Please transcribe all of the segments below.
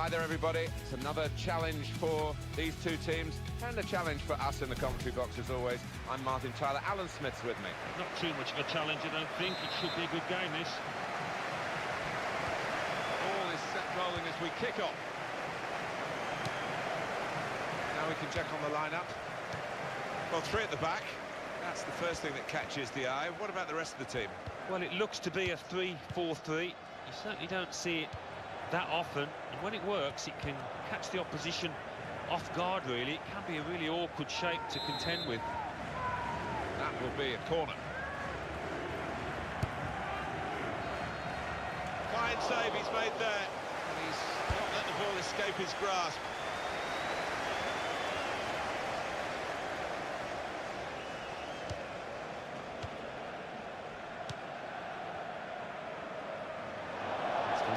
Hi there, everybody. It's another challenge for these two teams and a challenge for us in the commentary box, as always. I'm Martin Tyler. Alan Smith's with me. Not too much of a challenge, I don't think. It should be a good game, this. Ball is set rolling as we kick off. Now we can check on the lineup. Well, three at the back. That's the first thing that catches the eye. What about the rest of the team? Well, it looks to be a 3-4-3. You certainly don't see it that often, and when it works, it can catch the opposition off guard, really. It can be a really awkward shape to contend with. That will be a corner. Fine save he's made there, and he's not let the ball escape his grasp.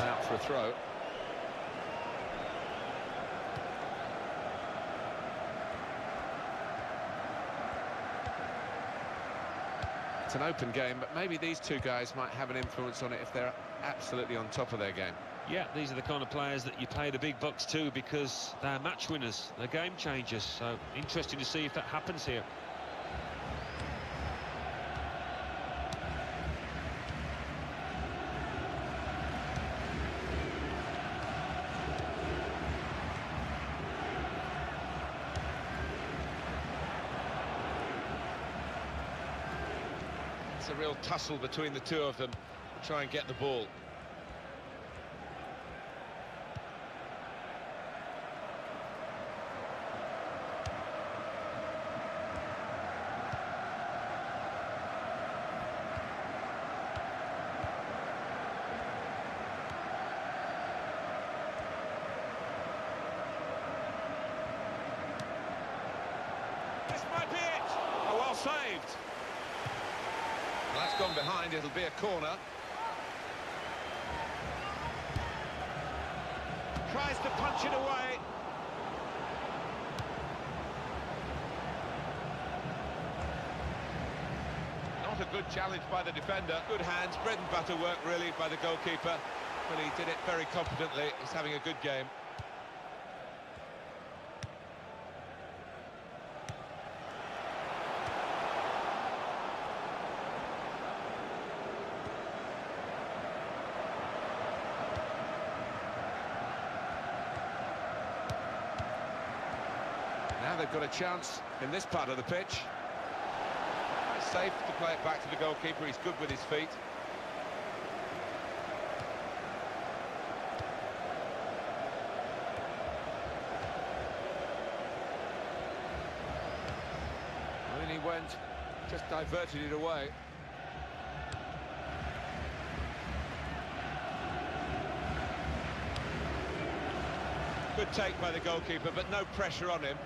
Out for a throw. It's an open game, but maybe these two guys might have an influence on it if they're absolutely on top of their game. Yeah, these are the kind of players that you pay the big bucks to because they're match winners, they're game changers, so interesting to see if that happens here. It's a real tussle between the two of them to try and get the ball. This might be it! Oh, well saved! That's gone behind, it'll be a corner. Tries to punch it away. Not a good challenge by the defender. Good hands, bread and butter work really by the goalkeeper. But he did it very competently. He's having a good game. Now they've got a chance in this part of the pitch. It's safe to play it back to the goalkeeper. He's good with his feet. And then he went, just diverted it away. Good take by the goalkeeper, but no pressure on him.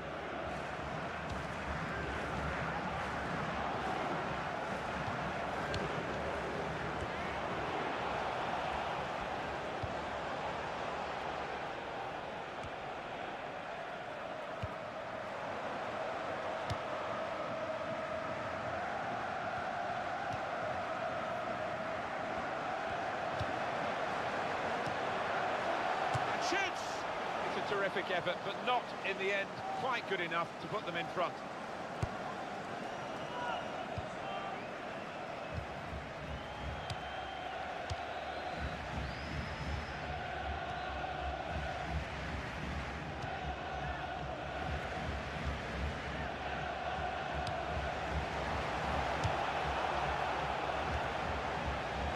It's a terrific effort, but not, in the end, quite good enough to put them in front.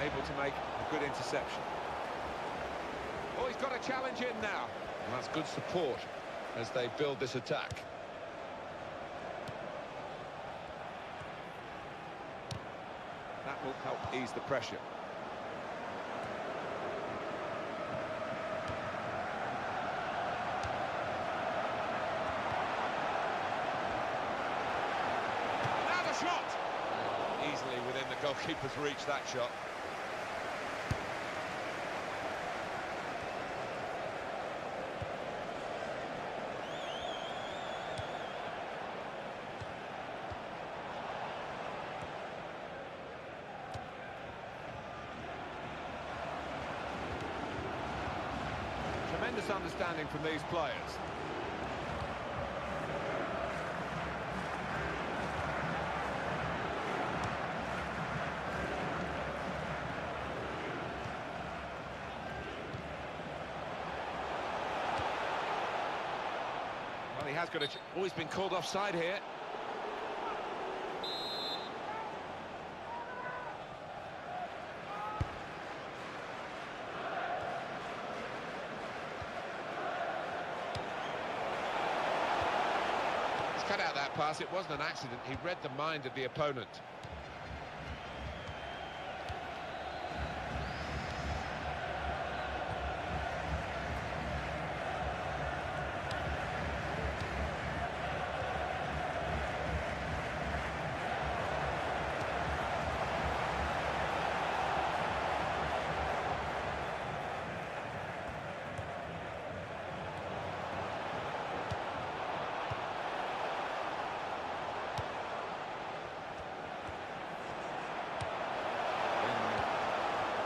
Able to make a good interception. Oh, he's got a challenge in now. And that's good support as they build this attack. That will help ease the pressure. Now the shot! Easily within the goalkeeper's reach, that shot. tremendous understanding from these players. Well, he has got a... Oh, he's been called offside here. Cut out that pass. It wasn't an accident. He read the mind of the opponent.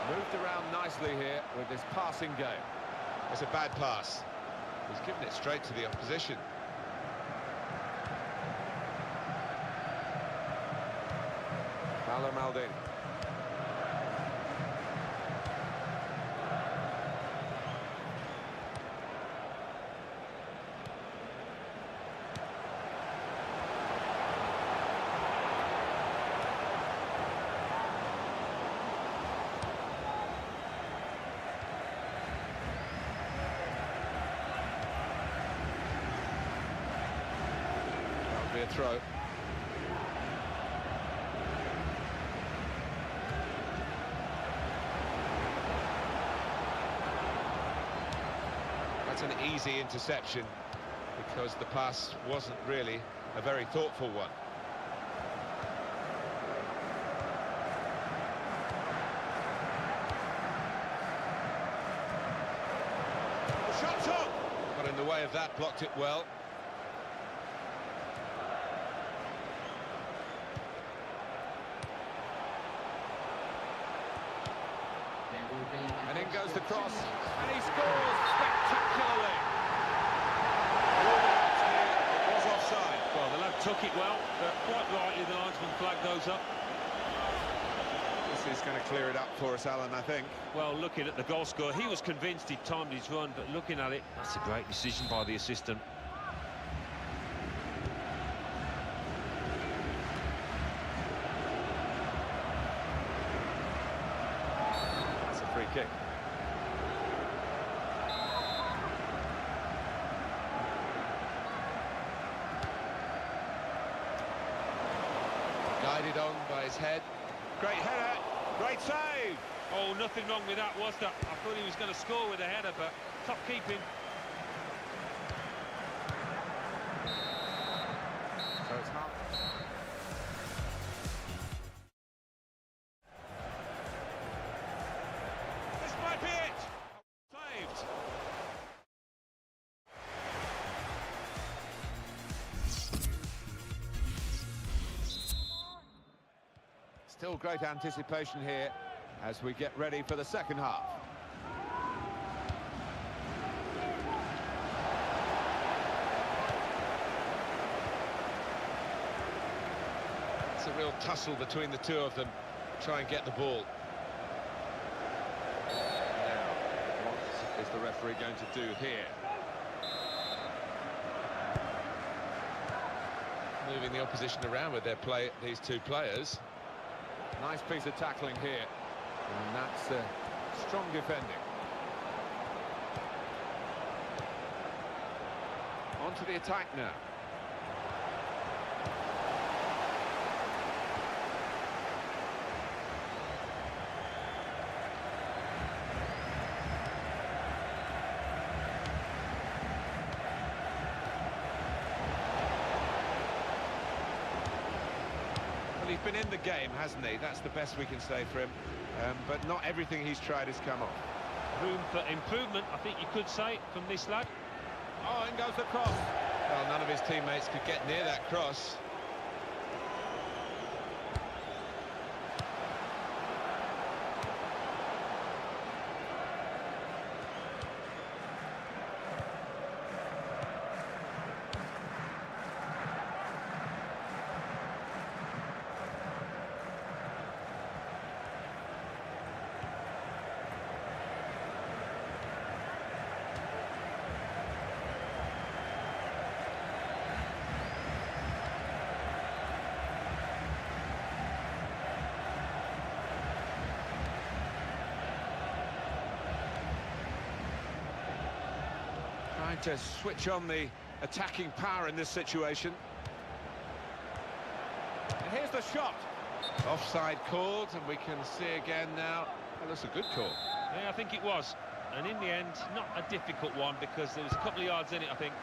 Moved around nicely here with this passing game. It's a bad pass. He's given it straight to the opposition. Paolo Maldini. That'll be a throw. That's an easy interception because the pass wasn't really a very thoughtful one. The shot's up! Got in the way of that, blocked it well. And in goes the cross, and he scores spectacularly. It was offside. Well, the lad took it well, but quite rightly the linesman flag goes up. This is going to clear it up for us, Alan, I think. Well, looking at the goal scorer, he was convinced he'd timed his run, but looking at it, that's a great decision by the assistant. That's a free kick. Guided on by his head. Great header, great save. Oh, nothing wrong with that, was there? I thought he was going to score with a header, but top keeping. So it's half. This might be it. Saved. Still great anticipation here as we get ready for the second half. It's a real tussle between the two of them. Try and get the ball. Now, what is the referee going to do here? Moving the opposition around with these two players. Nice piece of tackling here, and that's strong defending. On to the attack now. He's been in the game, hasn't he? That's the best we can say for him. But not everything he's tried has come off. Room for improvement, I think you could say, from this lad. Oh, in goes the cross. Well, none of his teammates could get near that cross. Need to switch on the attacking power in this situation. And here's the shot. Offside called, and we can see again now. Well, that's a good call. Yeah, I think it was. And in the end, not a difficult one, because there was a couple of yards in it, I think.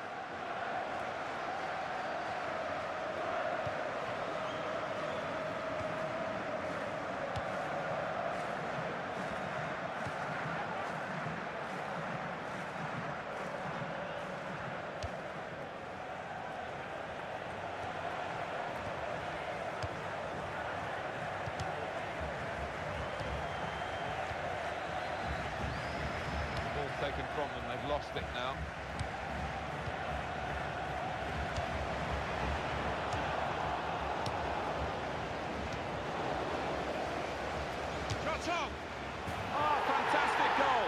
Taken from them, they've lost it now. Shot on! Oh, fantastic goal!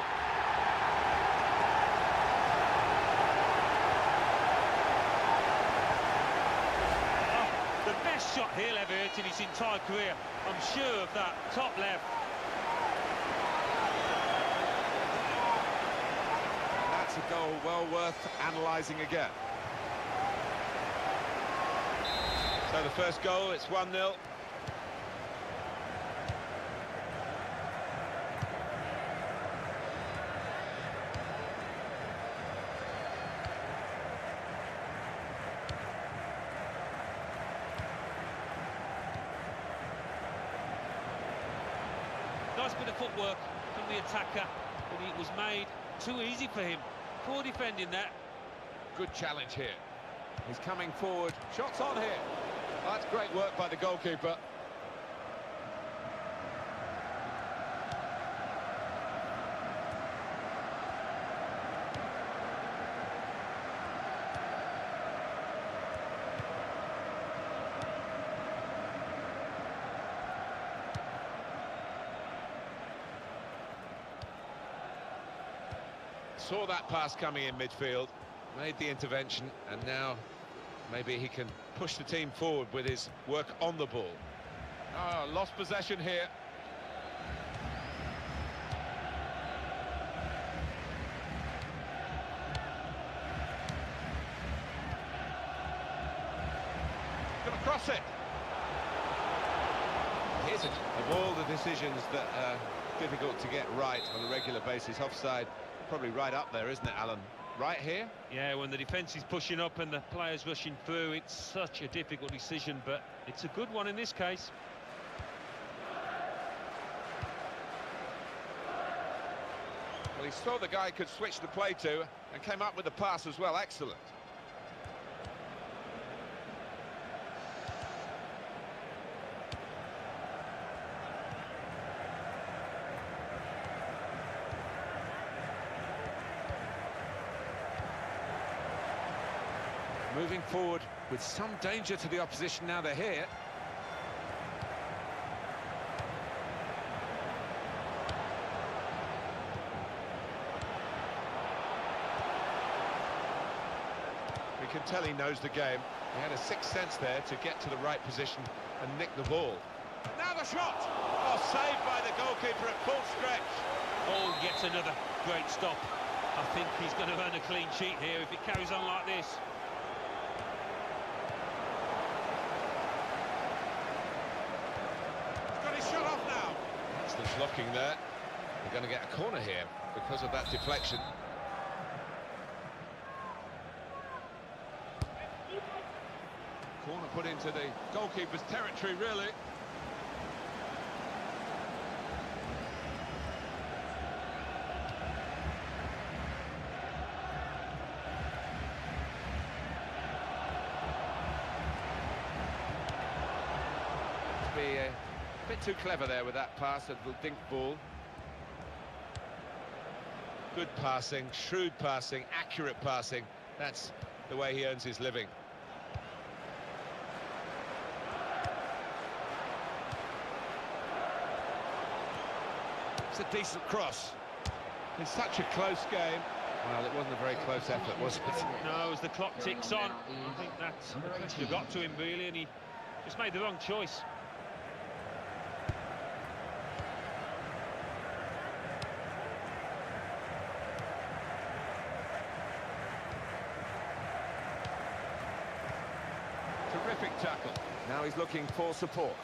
Oh, the best shot he'll ever hit in his entire career. I'm sure of that. Top left. That's a goal well worth analysing again. So the first goal, it's 1-0. Nice bit of footwork from the attacker, but it was made too easy for him. Poor defending that. Good challenge here. He's coming forward. Shots on here. That's great work by the goalkeeper. Saw that pass coming in midfield, made the intervention, and now maybe he can push the team forward with his work on the ball. Oh, lost possession here. Gonna cross it. Here's it. Of all the decisions that are difficult to get right on a regular basis, offside probably right up there, isn't it, Alan? Right here? Yeah, when the defence is pushing up and the players rushing through, it's such a difficult decision, but it's a good one in this case. Well, he saw the guy could switch the play to and came up with the pass as well. Excellent. Moving forward with some danger to the opposition now they're here. We can tell he knows the game. He had a sixth sense there to get to the right position and nick the ball. Now the shot! Oh, saved by the goalkeeper at full stretch. Oh, gets another great stop. I think he's going to earn a clean sheet here if it carries on like this. Shut off now. Excellent blocking there. We're going to get a corner here because of that deflection. Corner put into the goalkeeper's territory, really. Be a bit too clever there with that pass, a little dink ball. Good passing, shrewd passing, accurate passing. That's the way he earns his living. It's a decent cross. In such a close game. Well, it wasn't a very close effort, was it? No, as the clock ticks on, I think that pressure got to him, really, and he just made the wrong choice. tackle. Now he's looking for support.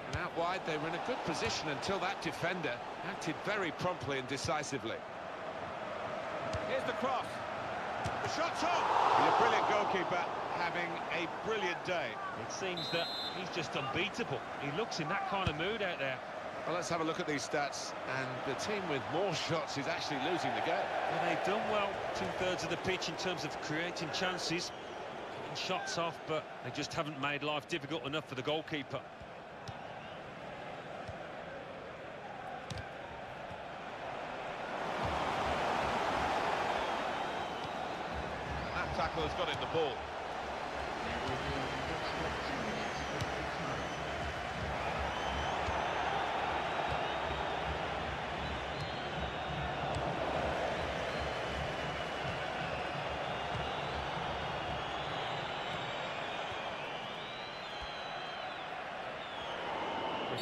And out wide, they were in a good position until that defender acted very promptly and decisively. Here's the cross. The shot's on! The brilliant goalkeeper having a brilliant day. It seems that he's just unbeatable. He looks in that kind of mood out there. Well, let's have a look at these stats, and the team with more shots is actually losing the game. Well, they've done well, two-thirds of the pitch in terms of creating chances, getting shots off, but they just haven't made life difficult enough for the goalkeeper. That tackle has got in the ball.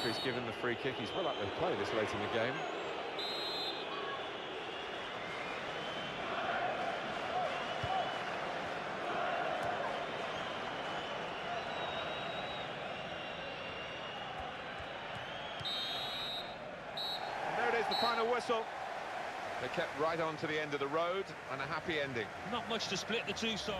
He's given the free kick. He's well up with play this late in the game. And there it is, the final whistle. They kept right on to the end of the road, and a happy ending. Not much to split the two sides.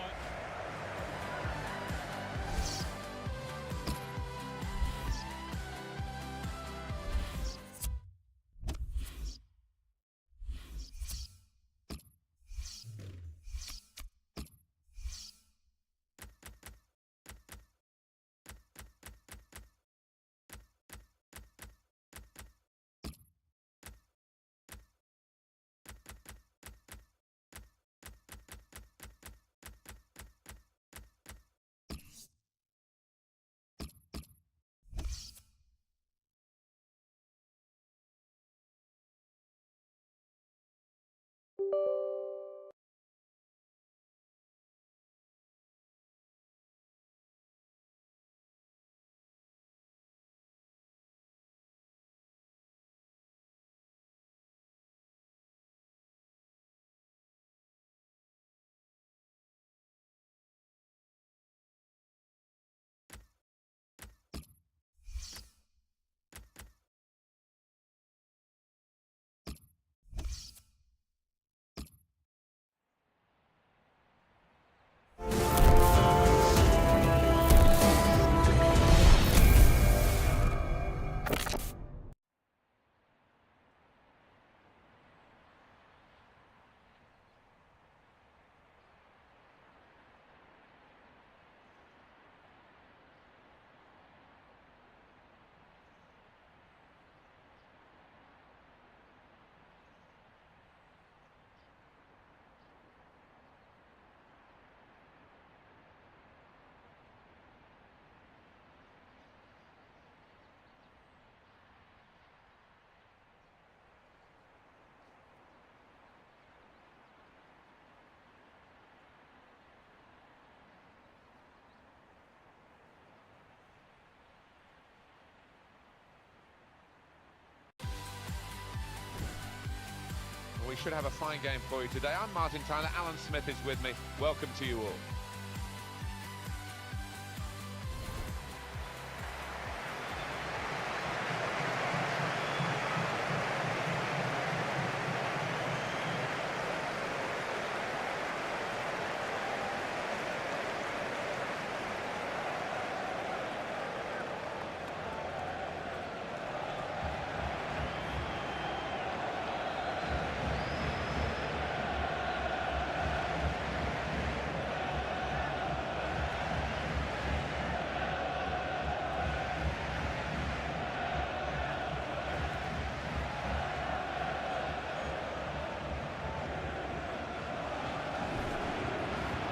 We should have a fine game for you today. I'm Martin Tyler, Alan Smith is with me. Welcome to you all.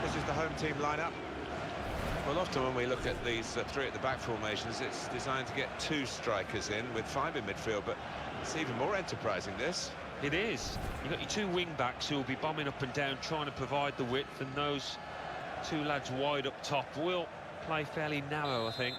This is the home team lineup. Well, often when we look at these three at the back formations, it's designed to get two strikers in with five in midfield, but it's even more enterprising, this. It is. You've got your two wing-backs who will be bombing up and down, trying to provide the width, and those two lads wide up top will play fairly narrow, I think.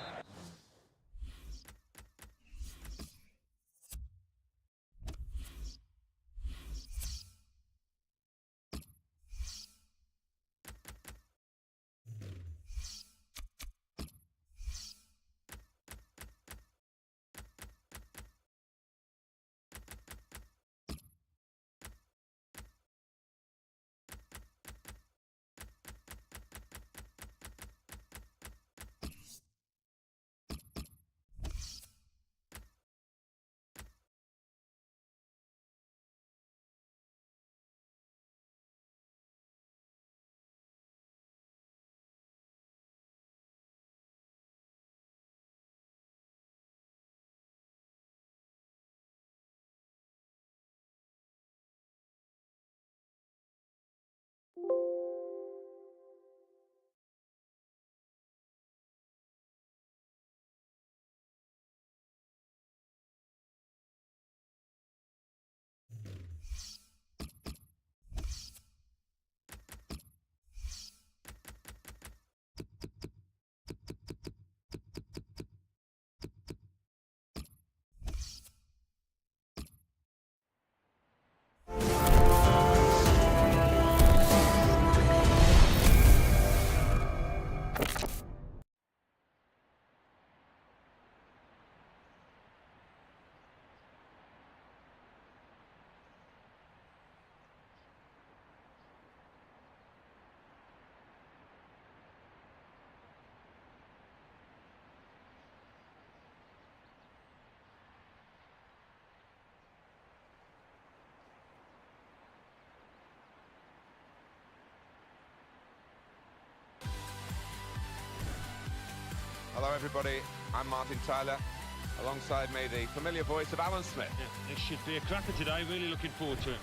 everybody, I'm Martin Tyler. Alongside me, the familiar voice of Alan Smith. Yeah, this should be a cracker today, really looking forward to it.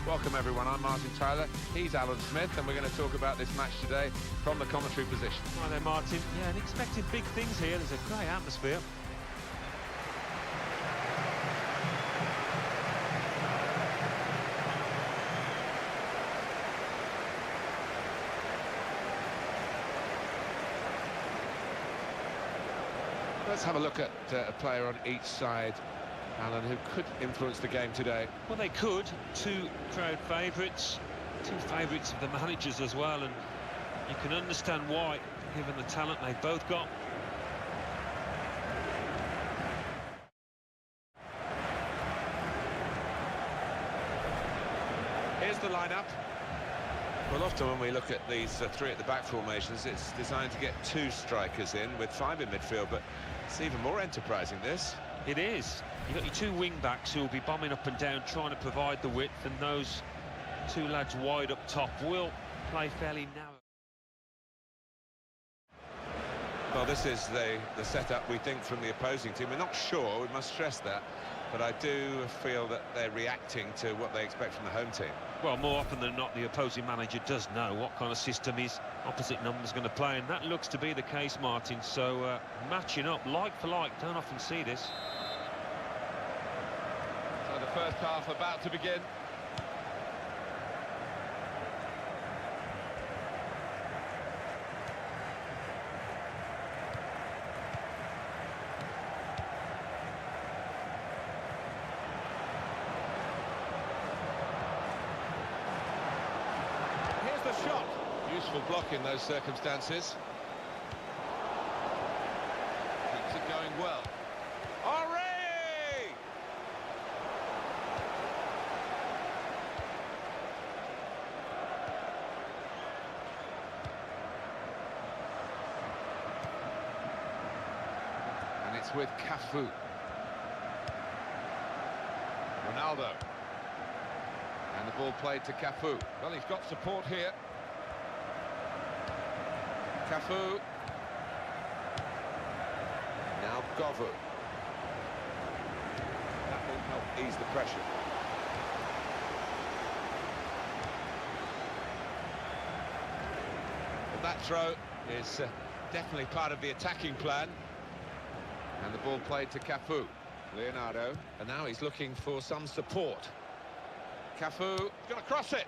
Welcome everyone, I'm Martin Tyler, he's Alan Smith, and we're going to talk about this match today from the commentary position. Hi there, Martin. Yeah, and expecting big things here. There's a great atmosphere. Let's have a look at a player on each side, Alan, who could influence the game today. Well, they could. Two crowd favourites, two favourites of the managers as well, and you can understand why, given the talent they've both got. Here's the lineup. Well, often when we look at these three at the back formations, it's designed to get two strikers in with five in midfield, but it's even more enterprising, this. It is. You've got your two wing-backs who will be bombing up and down, trying to provide the width, and those two lads wide up top will play fairly narrow. Well, this is the setup we think from the opposing team. We're not sure, we must stress that, but I do feel that they're reacting to what they expect from the home team. Well, more often than not, the opposing manager does know what kind of system his opposite number's going to play, and that looks to be the case, Martin. So, matching up like for like, don't often see this. So the first half about to begin. shot. Useful block in those circumstances. Keeps it going well. Henri! And it's with Cafu. Ronaldo. And the ball played to Cafu. Well, he's got support here. Cafu. Now Govu. That will help ease the pressure. Well, that throw is definitely part of the attacking plan. And the ball played to Cafu. Leonardo. And now he's looking for some support. Cafu, going to cross it.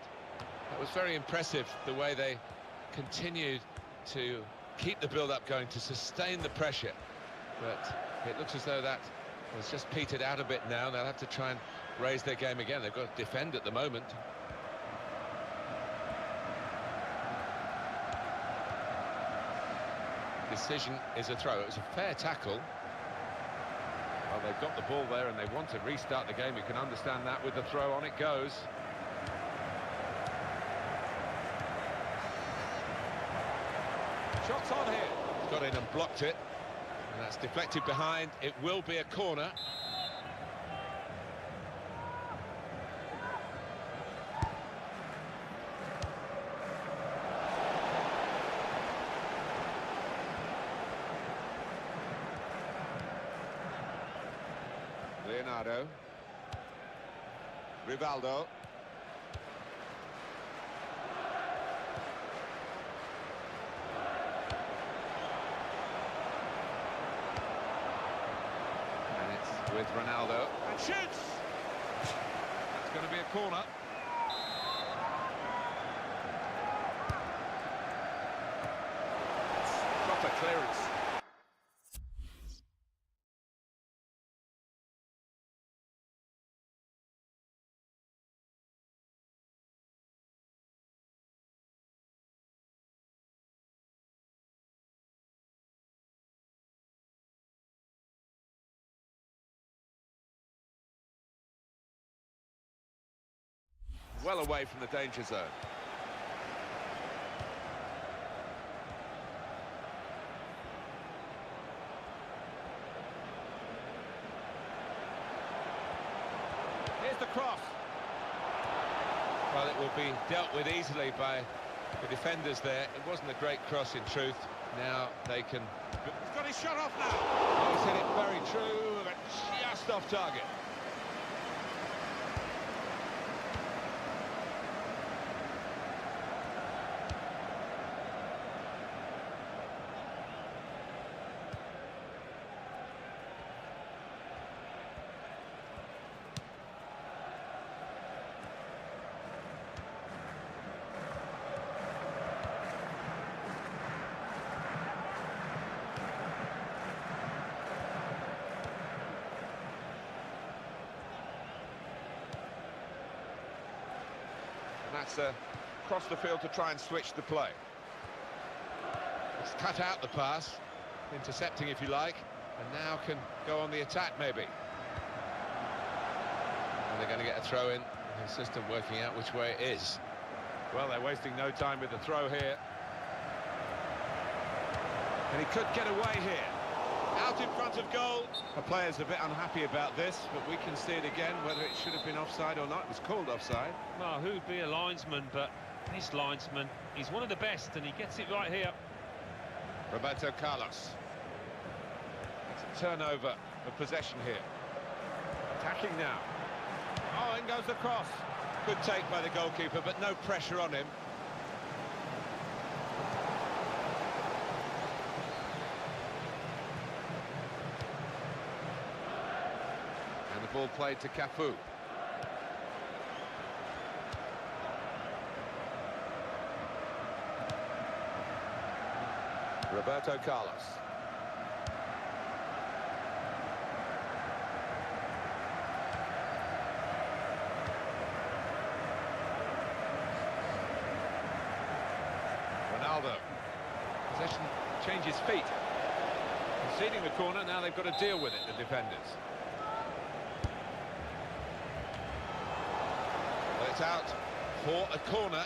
That was very impressive, the way they continued to keep the build-up going, to sustain the pressure. But it looks as though that has just petered out a bit now. They'll have to try and raise their game again. They've got to defend at the moment. Decision is a throw. It was a fair tackle. Well, they've got the ball there and they want to restart the game. You can understand that with the throw. On it goes. Shots on here. He's got in and blocked it. And that's deflected behind. It will be a corner. Leonardo. Rivaldo. And it's with Ronaldo. And shoots! That's going to be a corner. Proper clearance. Well away from the danger zone. Here's the cross. Well, it will be dealt with easily by the defenders there. It wasn't a great cross in truth. Now they can... He's got his shot off now. Oh, he's hit it very true, but just off target. That's across the field to try and switch the play. It's cut out the pass, intercepting if you like, and now can go on the attack maybe. And they're going to get a throw in. The system working out which way it is. Well, they're wasting no time with the throw here. And he could get away here. Out in front of goal. The player's a bit unhappy about this, but we can see it again, whether it should have been offside or not. It was called offside. Well, who'd be a linesman, but this linesman, he's one of the best, and he gets it right here. Roberto Carlos. It's a turnover of possession here. Attacking now. Oh, in goes the cross. Good take by the goalkeeper, but no pressure on him. Ball played to Cafu. Roberto Carlos. Ronaldo. Possession changes feet. Conceding the corner, now they've got to deal with it, the defenders. Well, it's out for a corner.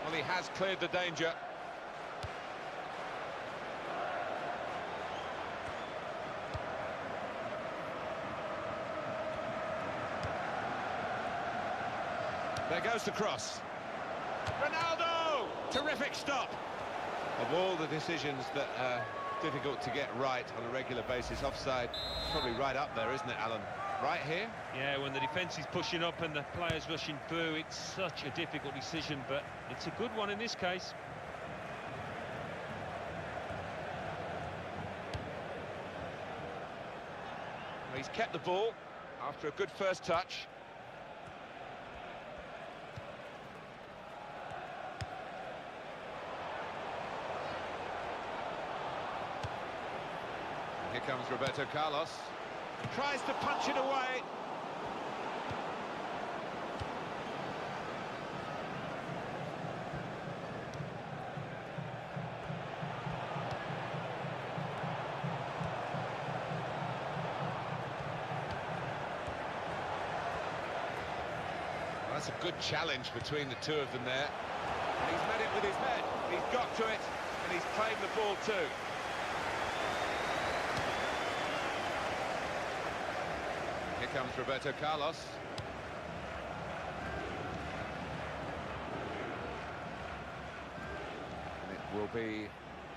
Well, he has cleared the danger. There goes the cross. Ronaldo! Terrific stop. Of all the decisions that are difficult to get right on a regular basis, offside probably right up there, isn't it, Alan? Right here? Yeah, when the defence is pushing up and the players rushing through, it's such a difficult decision, but it's a good one in this case. Well, he's kept the ball after a good first touch. Here comes Roberto Carlos. Tries to punch it away. Well, that's a good challenge between the two of them there. And he's met it with his head. He's got to it, and he's claimed the ball too. Here comes Roberto Carlos. And it will be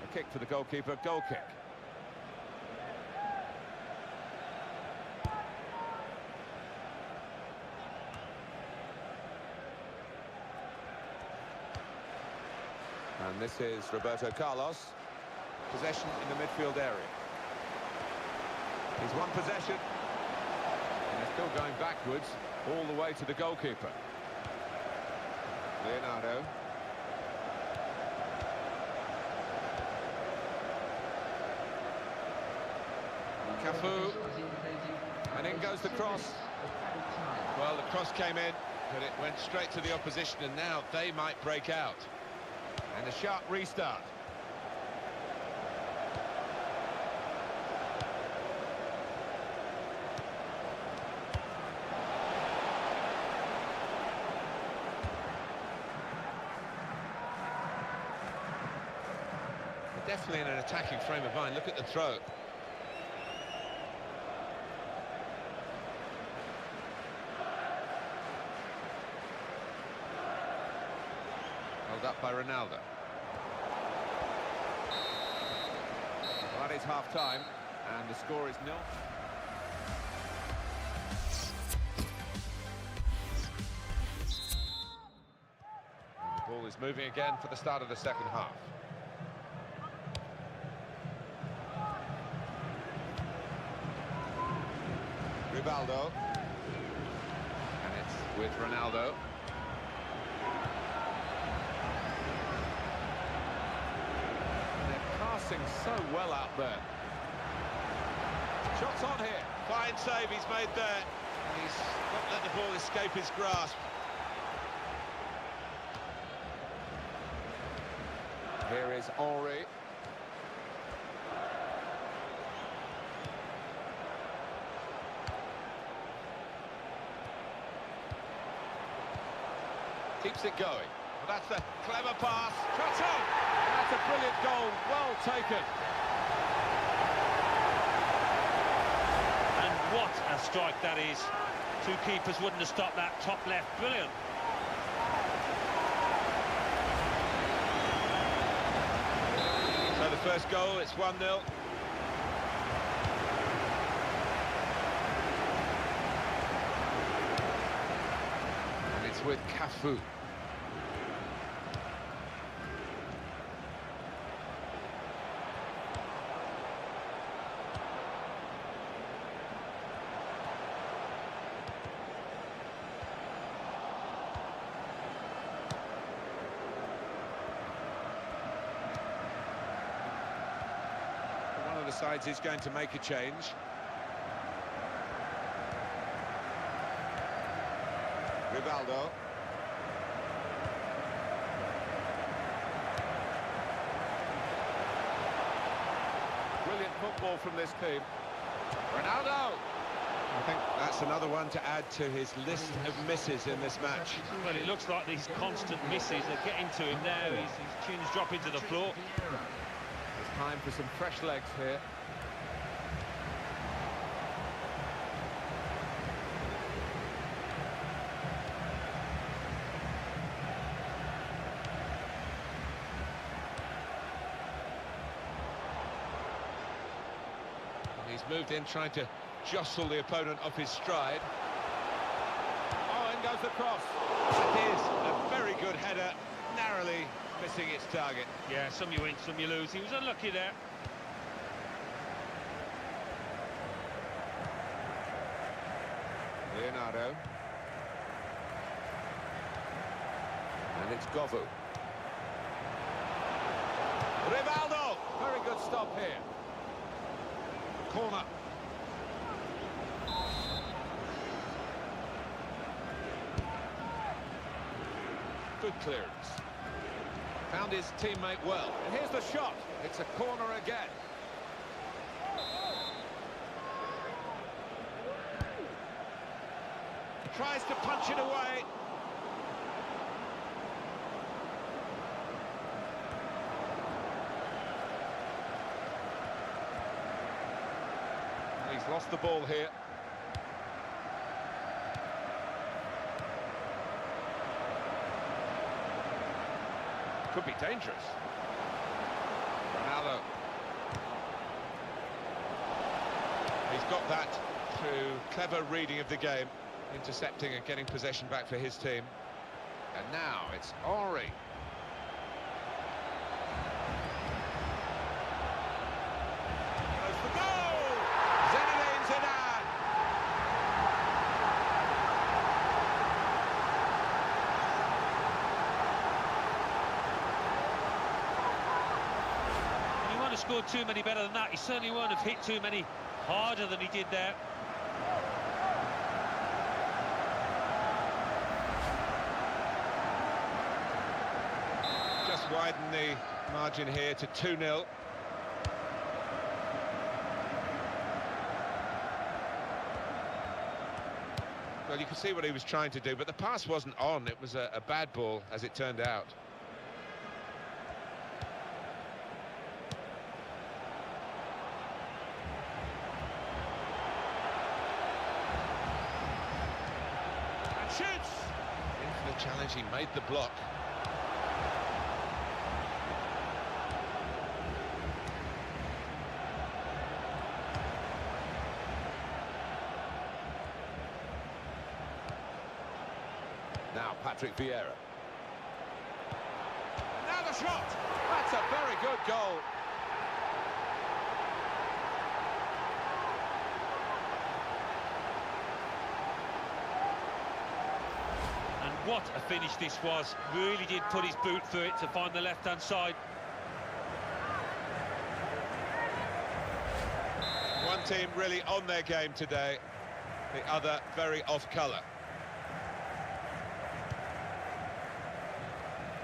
a kick for the goalkeeper, goal kick. And this is Roberto Carlos. Possession in the midfield area. He's won possession. And they're still going backwards all the way to the goalkeeper. Leonardo. Cafu. And in goes the cross. Well, the cross came in, but it went straight to the opposition, and now they might break out. And a sharp restart. Definitely in an attacking frame of mind. Look at the throw. Held up by Ronaldo. Well, that is half-time, and the score is 0. And the ball is moving again for the start of the second half. Rivaldo, and it's with Ronaldo. And they're passing so well out there. Shots on here. Fine save he's made there. He's not let the ball escape his grasp. Here is Henry. Keeps it going. Well, that's a clever pass. Shot on! That's a brilliant goal. Well taken. And what a strike that is. Two keepers wouldn't have stopped that. Top left. Brilliant. So the first goal, it's 1-0. And it's with Cafu. decides he's going to make a change. Rivaldo. Brilliant football from this team. Ronaldo! I think that's another one to add to his list of misses in this match. Well, it looks like these constant misses are getting to him now. His chin's dropping to the floor. It's time for some fresh legs here. He's moved in, trying to jostle the opponent off his stride. Oh, in goes the cross. It is a very good header, narrowly missing its target. Yeah, some you win, some you lose. He was unlucky there. Leonardo. And it's Govu. Rivaldo! Very good stop here. Corner. Good clearance. Found his teammate well. And here's the shot. It's a corner again. Tries to punch it away. He's lost the ball here. Could be dangerous. Ronaldo. He's got that through clever reading of the game, intercepting and getting possession back for his team. And now it's Henry. Goes for goal! Zinedine Zidane! He wouldn't have scored too many better than that. He certainly won't have hit too many harder than he did there. Just widen the margin here to 2-0. Well, you can see what he was trying to do, but the pass wasn't on. It was a bad ball, as it turned out. And shoots! In for the challenge, he made the block. Now Patrick Vieira. Now the shot! That's a very good goal. And what a finish this was. Really did put his boot through it to find the left-hand side. One team really on their game today, the other very off colour.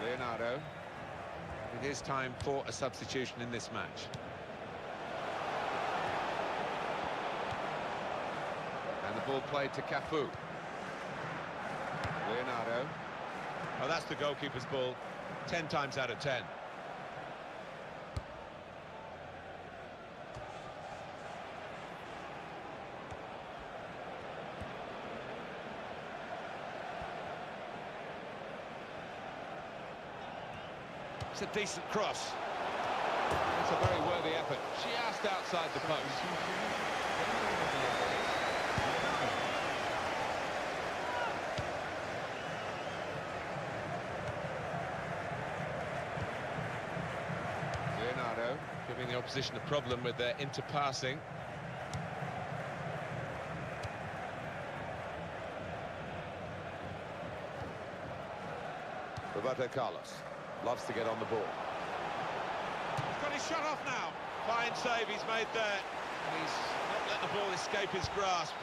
Leonardo. It is time for a substitution in this match. And the ball played to Cafu. Leonardo. Oh, that's the goalkeeper's ball. 10 times out of 10. It's a decent cross. It's a very worthy effort. Just outside the post. Leonardo giving the opposition a problem with their interpassing. Roberto Carlos loves to get on the ball. He's got his shot off now. Fine save he's made there. And he's not let the ball escape his grasp.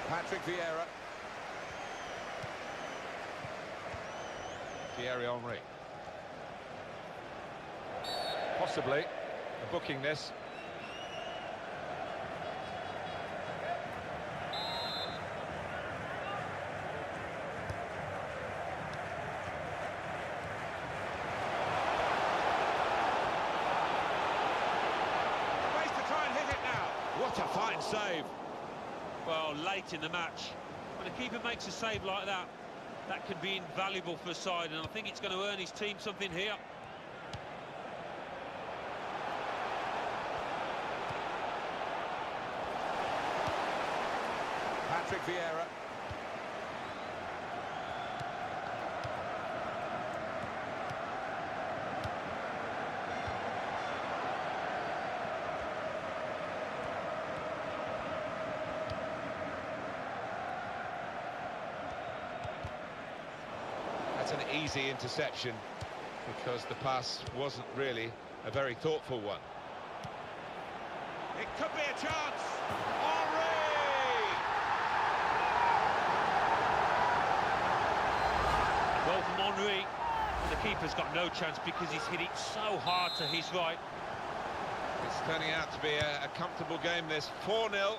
Patrick Vieira. Thierry Henry. Possibly booking this. Ways to try and hit it now. What a fine save. Well, late in the match, when a keeper makes a save like that, that could be invaluable for a side, and I think it's going to earn his team something here. Patrick Vieira. That's an easy interception because the pass wasn't really a very thoughtful one. It could be a chance. Henry! Well from Henry, and the keeper's got no chance because he's hit it so hard to his right. It's turning out to be a comfortable game, this 4-0.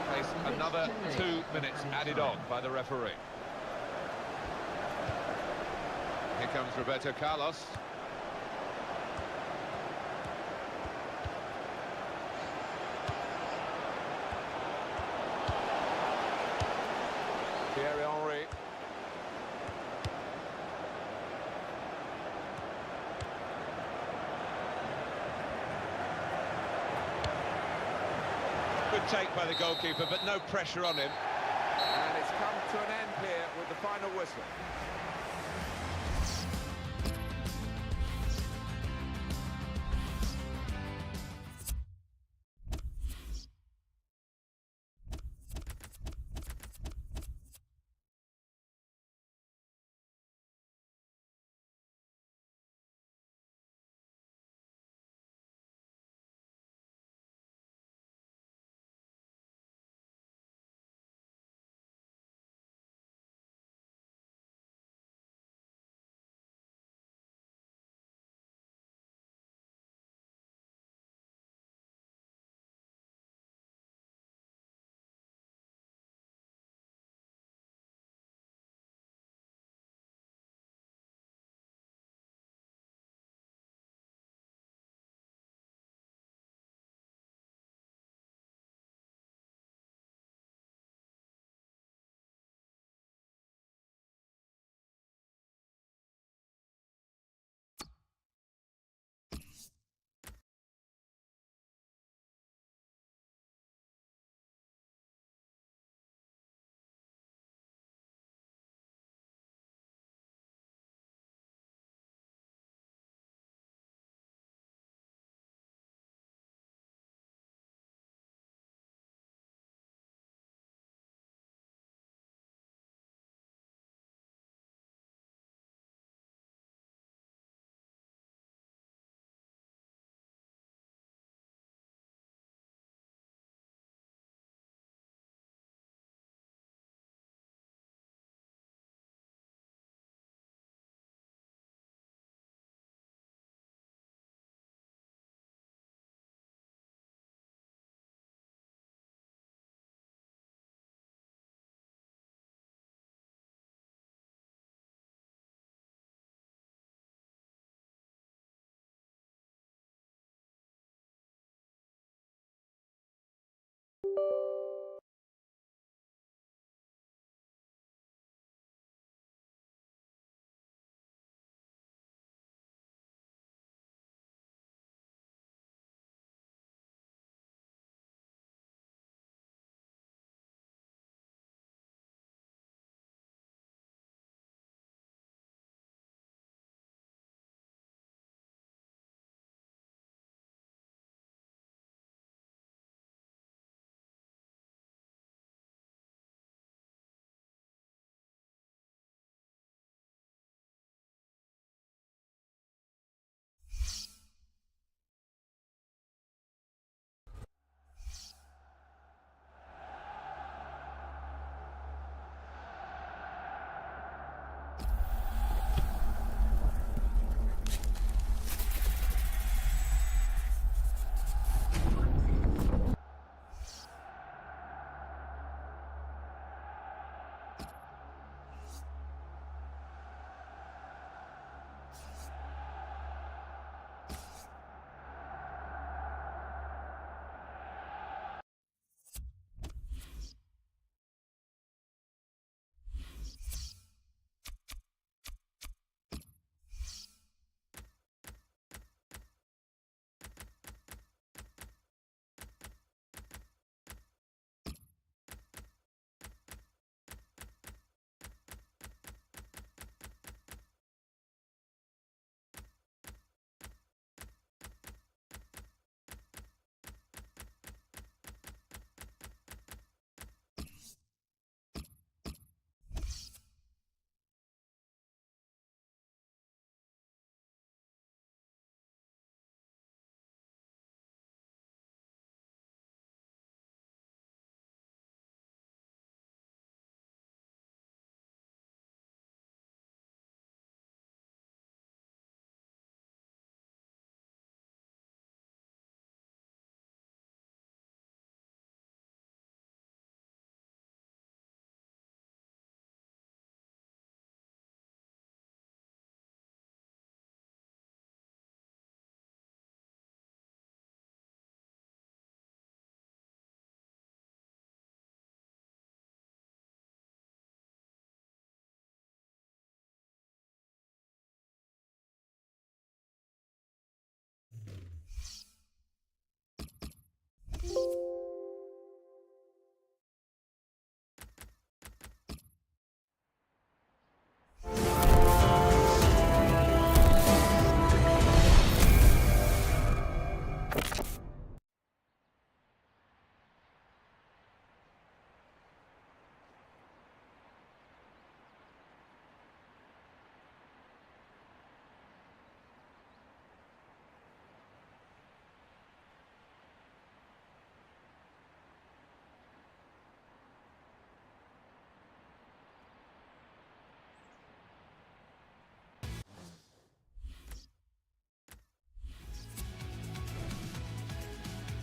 Place another 2 minutes added on by the referee. Here comes Roberto Carlos. Thierry Henry. Good take by the goalkeeper, but no pressure on him. And it's come to an end here with the final whistle.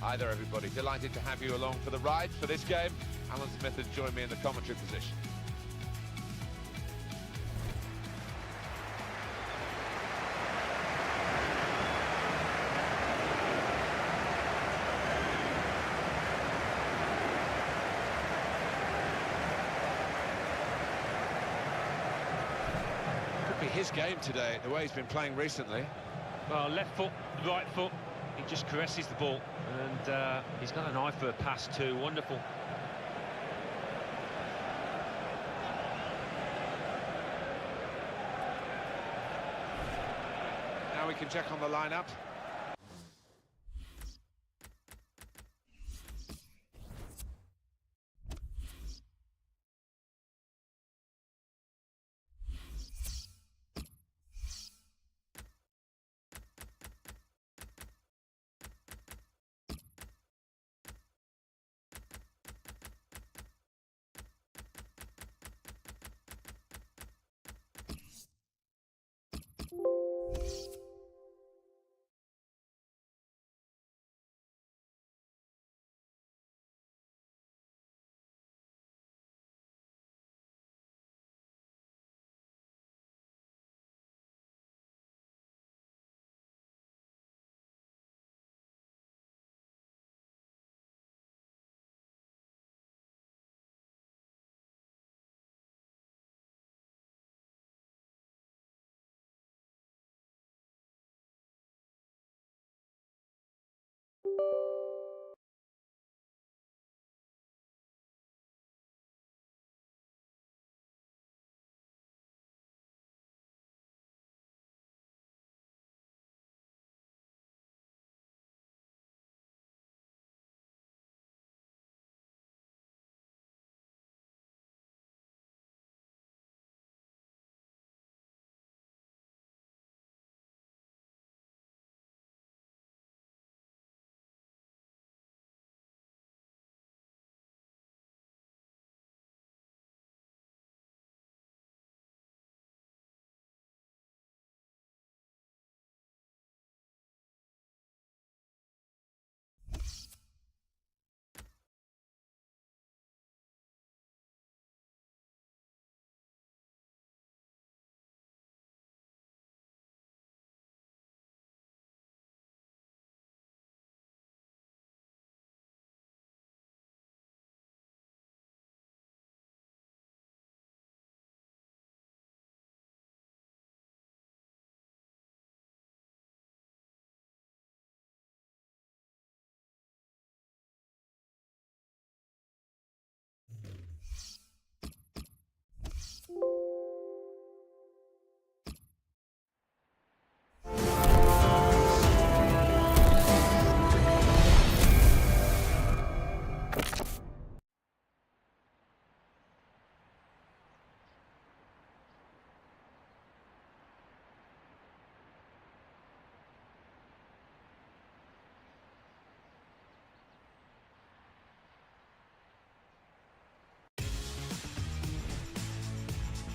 Hi there, everybody. Delighted to have you along for the ride for this game. Alan Smith has joined me in the commentary position. Could be his game today, the way he's been playing recently. Well, left foot, right foot, he just caresses the ball, and he's got an eye for a pass too. Wonderful. Now we can check on the lineup.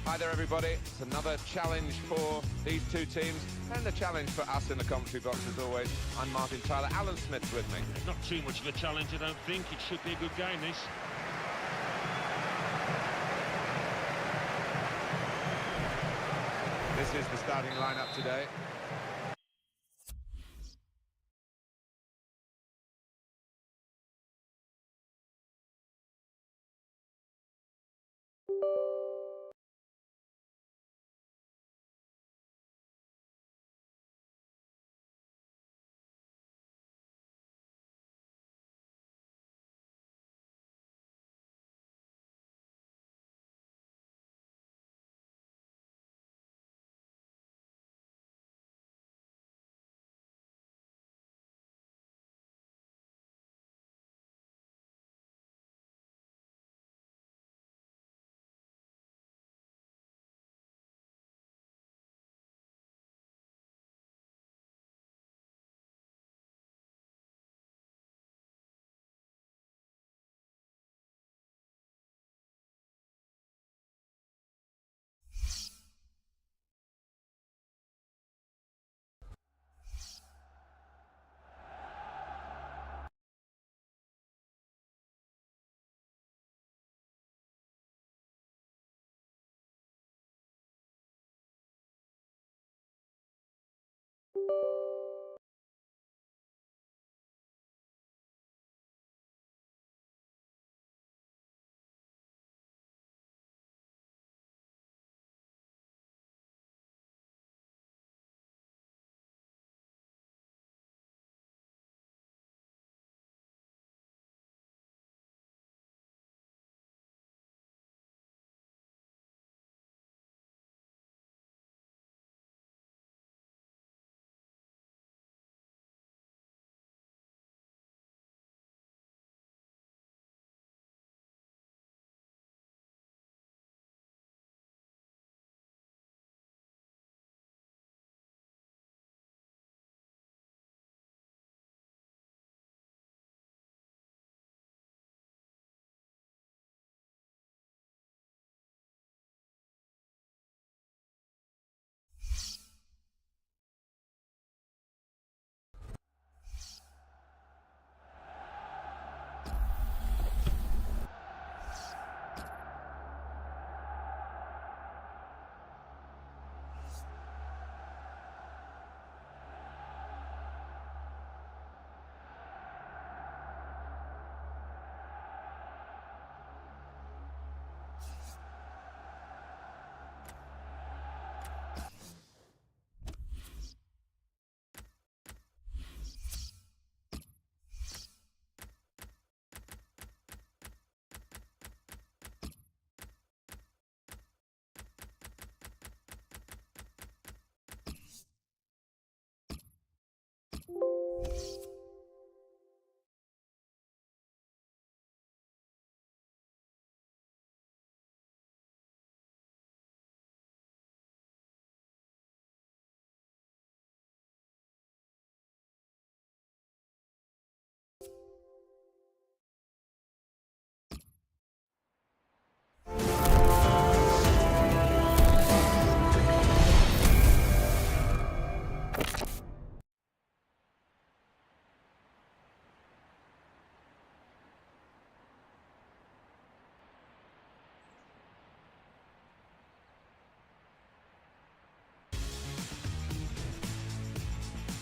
Hi there, everybody. It's another challenge for these two teams and a challenge for us in the commentary box as always. I'm Martin Tyler. Alan Smith's with me. Not too much of a challenge, I don't think. It should be a good game, this. This is the starting lineup today.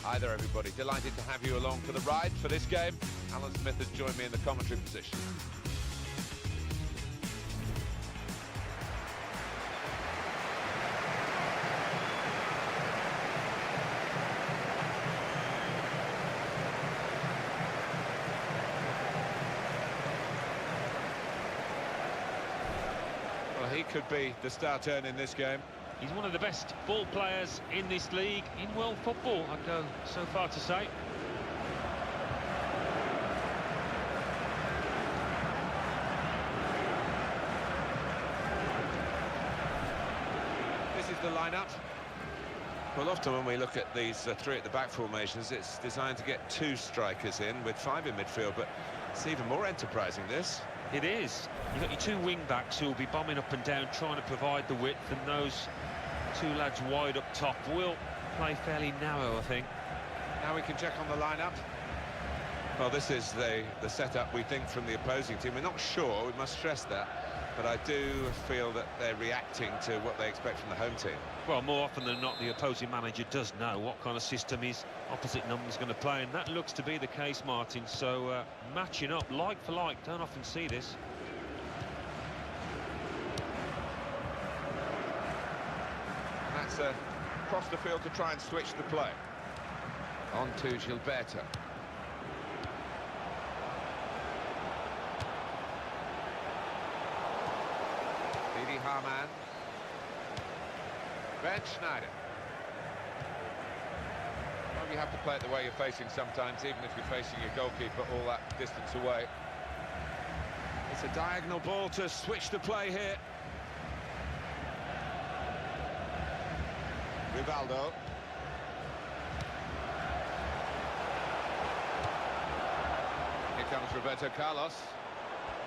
Hi there, everybody. Delighted to have you along for the ride for this game. Alan Smith has joined me in the commentary position. Well, he could be the star turn in this game. He's one of the best ball players in this league, in world football, I'd go so far to say. This is the lineup. Well, often when we look at these three at the back formations, it's designed to get two strikers in with five in midfield, but it's even more enterprising, this. It is. You've got your two wing-backs who will be bombing up and down, trying to provide the width, and those two lads wide up top will play fairly narrow, I think. Now we can check on the lineup. Well, this is the setup we think from the opposing team. We're not sure, we must stress that, but I do feel that they're reacting to what they expect from the home team. Well, more often than not, the opposing manager does know what kind of system his opposite number's going to play, and that looks to be the case, Martin. So, matching up like for like, don't often see this. And that's across the field to try and switch the play. On to Gilberto. Didi Hamann. Ben Schneider. Well, you have to play it the way you're facing sometimes, even if you're facing your goalkeeper all that distance away. It's a diagonal ball to switch the play here. Rivaldo. Here comes Roberto Carlos.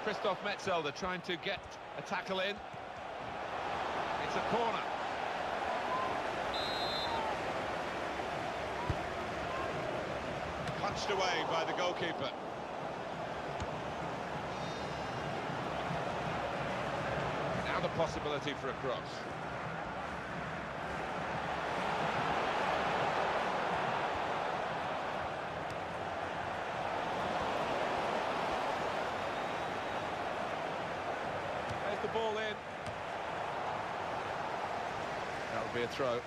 Christoph Metzelder trying to get a tackle in. It's a corner. Punched away by the goalkeeper. Now the possibility for a cross. There's the ball in. That would be a throw.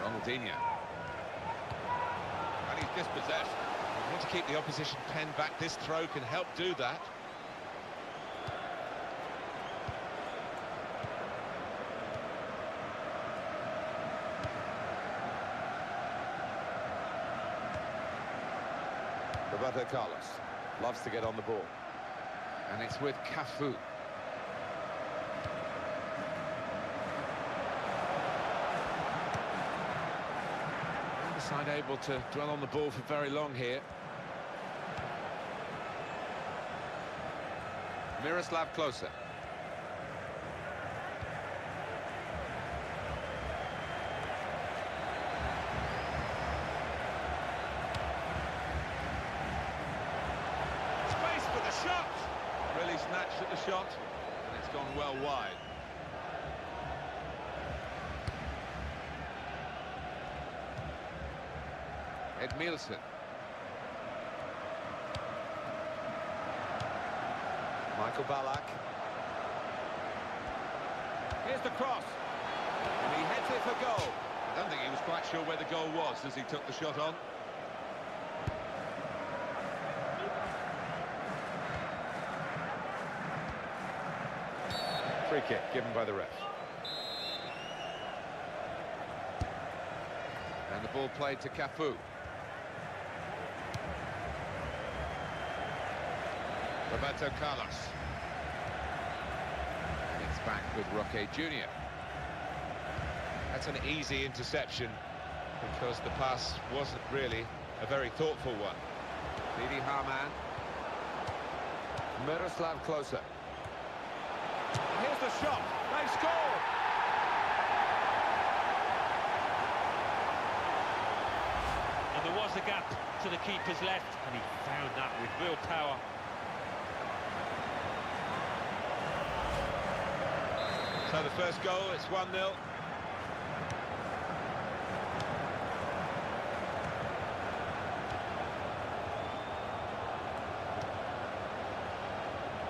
Ronaldinho. And he's dispossessed. You want to keep the opposition pen back. This throw can help do that. Roberto Carlos loves to get on the ball. And it's with Cafu. Side able to dwell on the ball for very long here. Miroslav Klose. Space for the shot. Really snatched at the shot, and it's gone well wide. Edmilson. Michael Ballack. Here's the cross. And he heads it for goal. I don't think he was quite sure where the goal was as he took the shot on. Free kick given by the ref. And the ball played to Cafu. Roberto Carlos. And it's back with Roque Jr. That's an easy interception because the pass wasn't really a very thoughtful one. Didi Hamann. Miroslav Klose. Here's the shot. They score! the gap to the keeper's left, and he found that with real power. So the first goal, it's 1-0.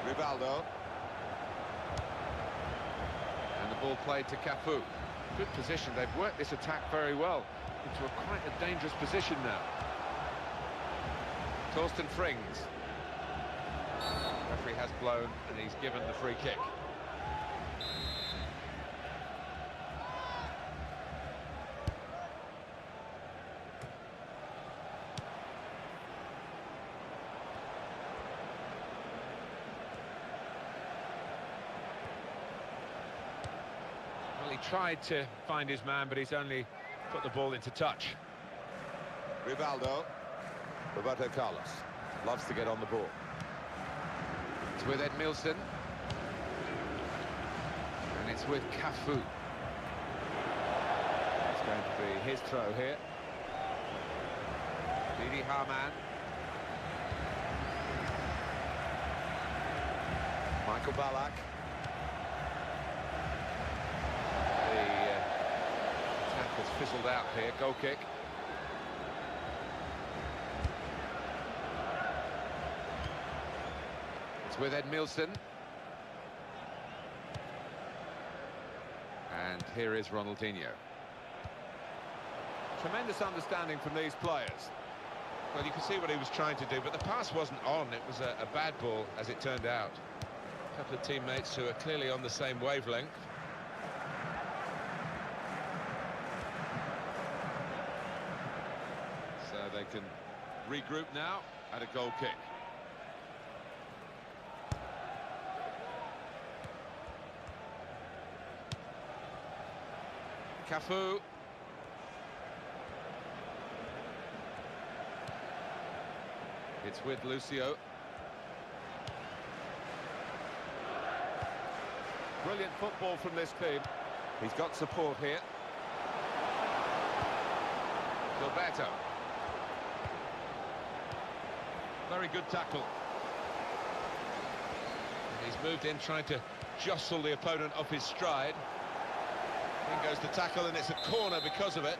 Rivaldo. And the ball played to Cafu. Good position, they've worked this attack very well into quite a dangerous position now. Torsten Frings. Referee has blown and he's given the free kick. Well, he tried to find his man, but he's only put the ball into touch. Rivaldo. Roberto Carlos loves to get on the ball. It's with Edmilson. And it's with Cafu. It's going to be his throw here. Didi Hamann. Michael Ballack. Has fizzled out here, goal kick. It's with Edmilson. And here is Ronaldinho. Tremendous understanding from these players. Well, you can see what he was trying to do, but the pass wasn't on. It was a bad ball, as it turned out. A couple of teammates who are clearly on the same wavelength. They can regroup now at a goal kick. Cafu. It's with Lucio. Brilliant football from this team. He's got support here. Gilberto. Very good tackle. And he's moved in trying to jostle the opponent off his stride. In goes the tackle and it's a corner because of it.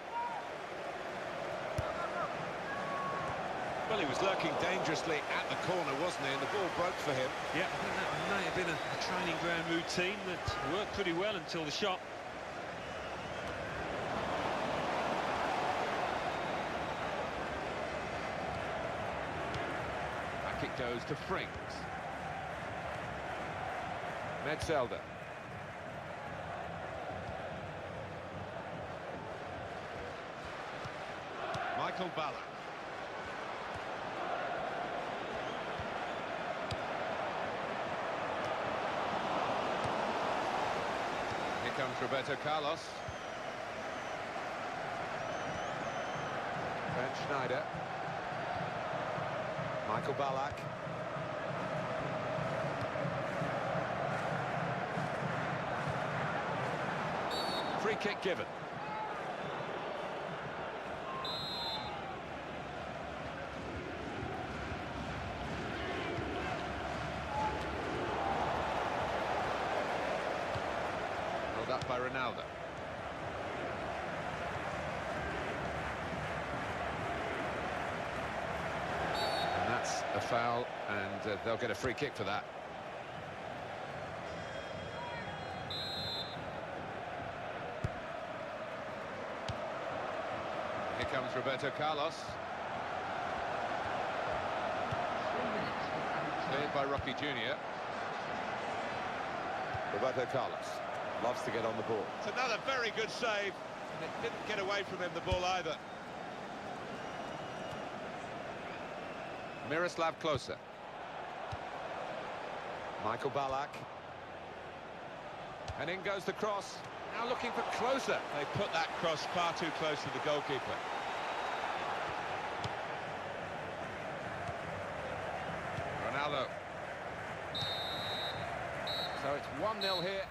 Well, he was lurking dangerously at the corner, wasn't he? And the ball broke for him. Yeah, I think that may have been a training ground routine that worked pretty well until the shot. It goes to Frings. Metzelder. Michael Ballack. Here comes Roberto Carlos. Ben Schneider. Michael Ballack. Free kick given. Held up by Ronaldo. A foul, and they'll get a free kick for that. Here comes Roberto Carlos. Cleared by Rocky Jr. Roberto Carlos loves to get on the ball. It's another very good save, and it didn't get away from him, the ball either. Miroslav Klose. Michael Ballack. And in goes the cross. Now looking for Klose. They put that cross far too close to the goalkeeper. Ronaldo. So it's 1-0 here.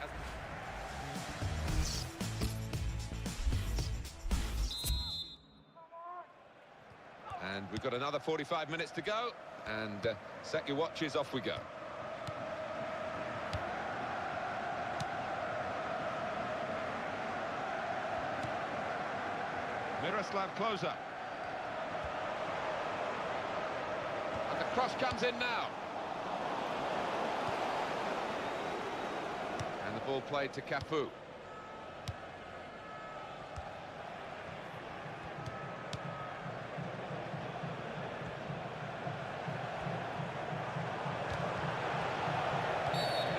And we've got another 45 minutes to go. And set your watches, off we go. Miroslav Klose. And the cross comes in now. And the ball played to Cafu.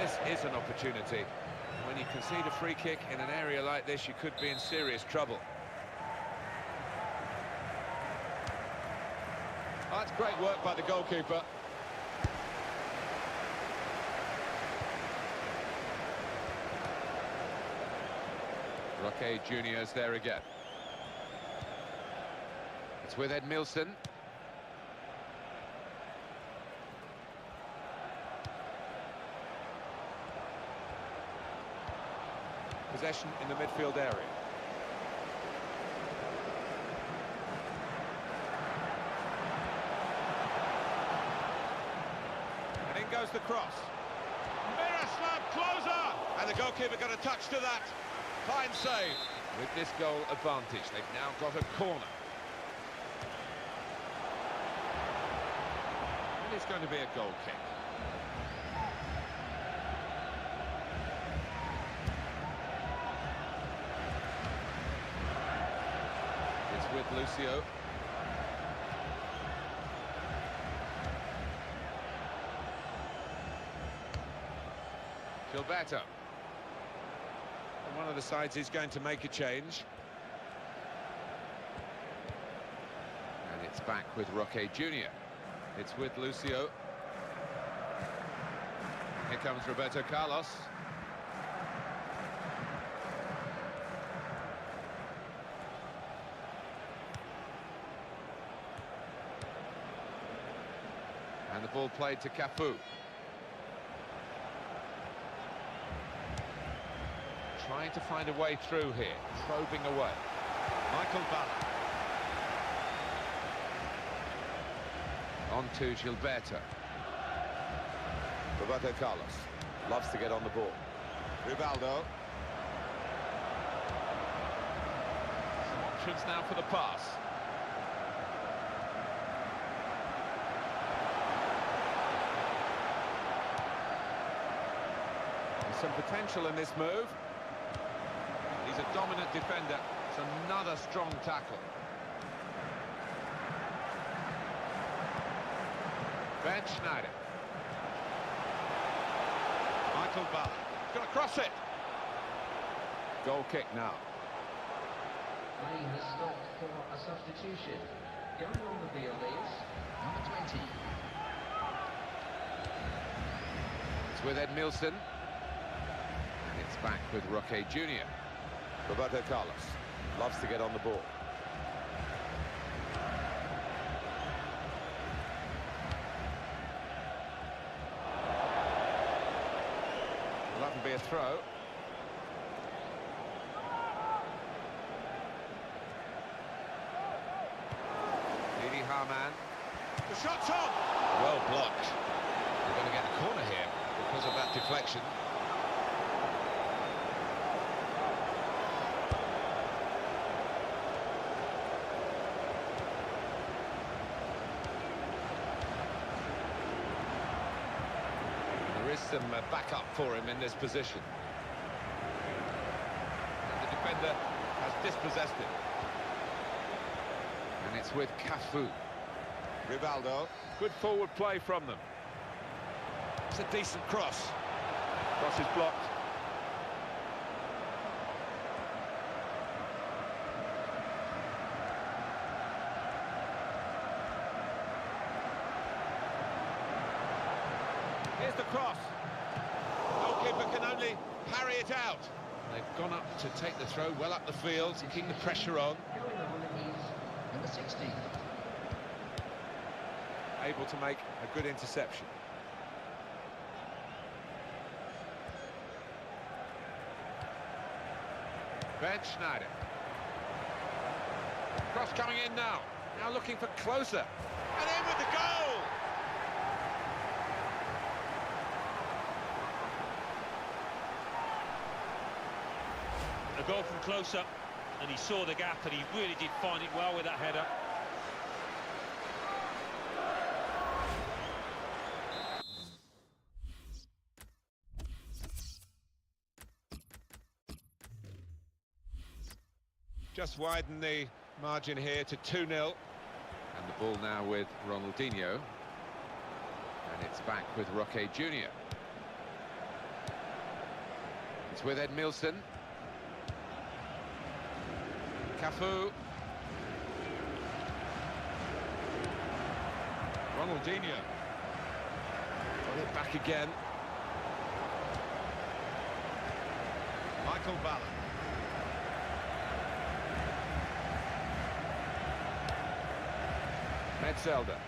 This is an opportunity. When you concede a free kick in an area like this, you could be in serious trouble. Oh, that's great work by the goalkeeper. Roque Junior's there again. It's with Edmilson. Possession in the midfield area. And in goes the cross. Miroslav Klose! And the goalkeeper got a touch to that. Fine save. With this goal advantage, they've now got a corner. And it's going to be a goal kick. It's with Lucio. Gilberto. One of the sides is going to make a change. And it's back with Roque Junior. It's with Lucio. Here comes Roberto Carlos. And the ball played to Cafu. Trying to find a way through here, probing away. Michael Ballack. On to Gilberto. Roberto Carlos loves to get on the ball. Rivaldo. Some options now for the pass. There's some potential in this move. He's a dominant defender. It's another strong tackle. Ben Schneider. Michael Ballack. He's going to cross it. Goal kick now. Play has stopped for a substitution. Going on the field is number 20. It's with Edmilson. And it's back with Roque Junior. Roberto Carlos loves to get on the ball. Well, that can be a throw. Didi Hamann. The shot's on! Well blocked. They're going to get a corner here because of that deflection. Some backup for him in this position. And the defender has dispossessed him. And it's with Cafu. Rivaldo. Good forward play from them. It's a decent cross. Cross is blocked. Here's the cross. Goalkeeper can only parry it out. They've gone up to take the throw well up the field to keep the pressure on. Going on is number 16. Able to make a good interception. Ben Schneider. Cross coming in now. Now looking for closer. And in with the goal! A goal from close up, and he saw the gap, and he really did find it well with that header. Just widen the margin here to 2-0. And the ball now with Ronaldinho. And it's back with Roque Jr. It's with Edmilson. Cafu. Ronaldinho. Got it back again. Michael Ballack. Metzelder.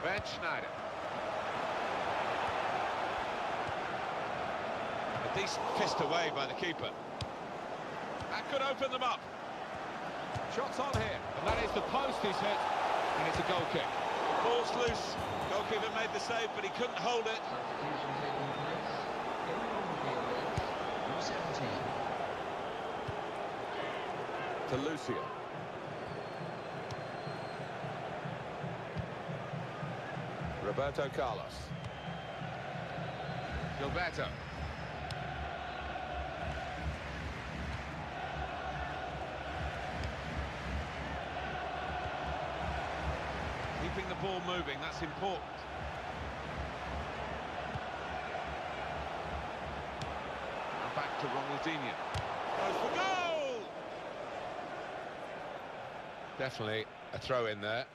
Ben Schneider. A decent fist away by the keeper. That could open them up. Shots on here, and that is the post he's hit, and it's a goal kick. Ball's loose. Goalkeeper made the save, but he couldn't hold it. Substitution taking place. Going on the field is number 17. To Lucio. Roberto Carlos. Gilberto. Keeping the ball moving, that's important. And back to Ronaldinho. Goes for goal! Definitely a throw in there.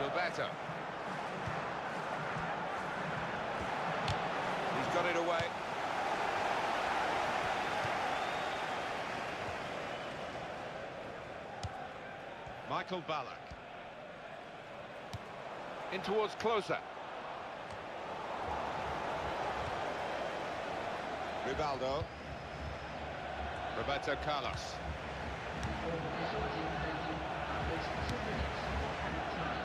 Gilberto. He's got it away. Michael Ballack. In towards closer. Rivaldo. Roberto Carlos. Fourth official is indicating at least 2 minutes of added time.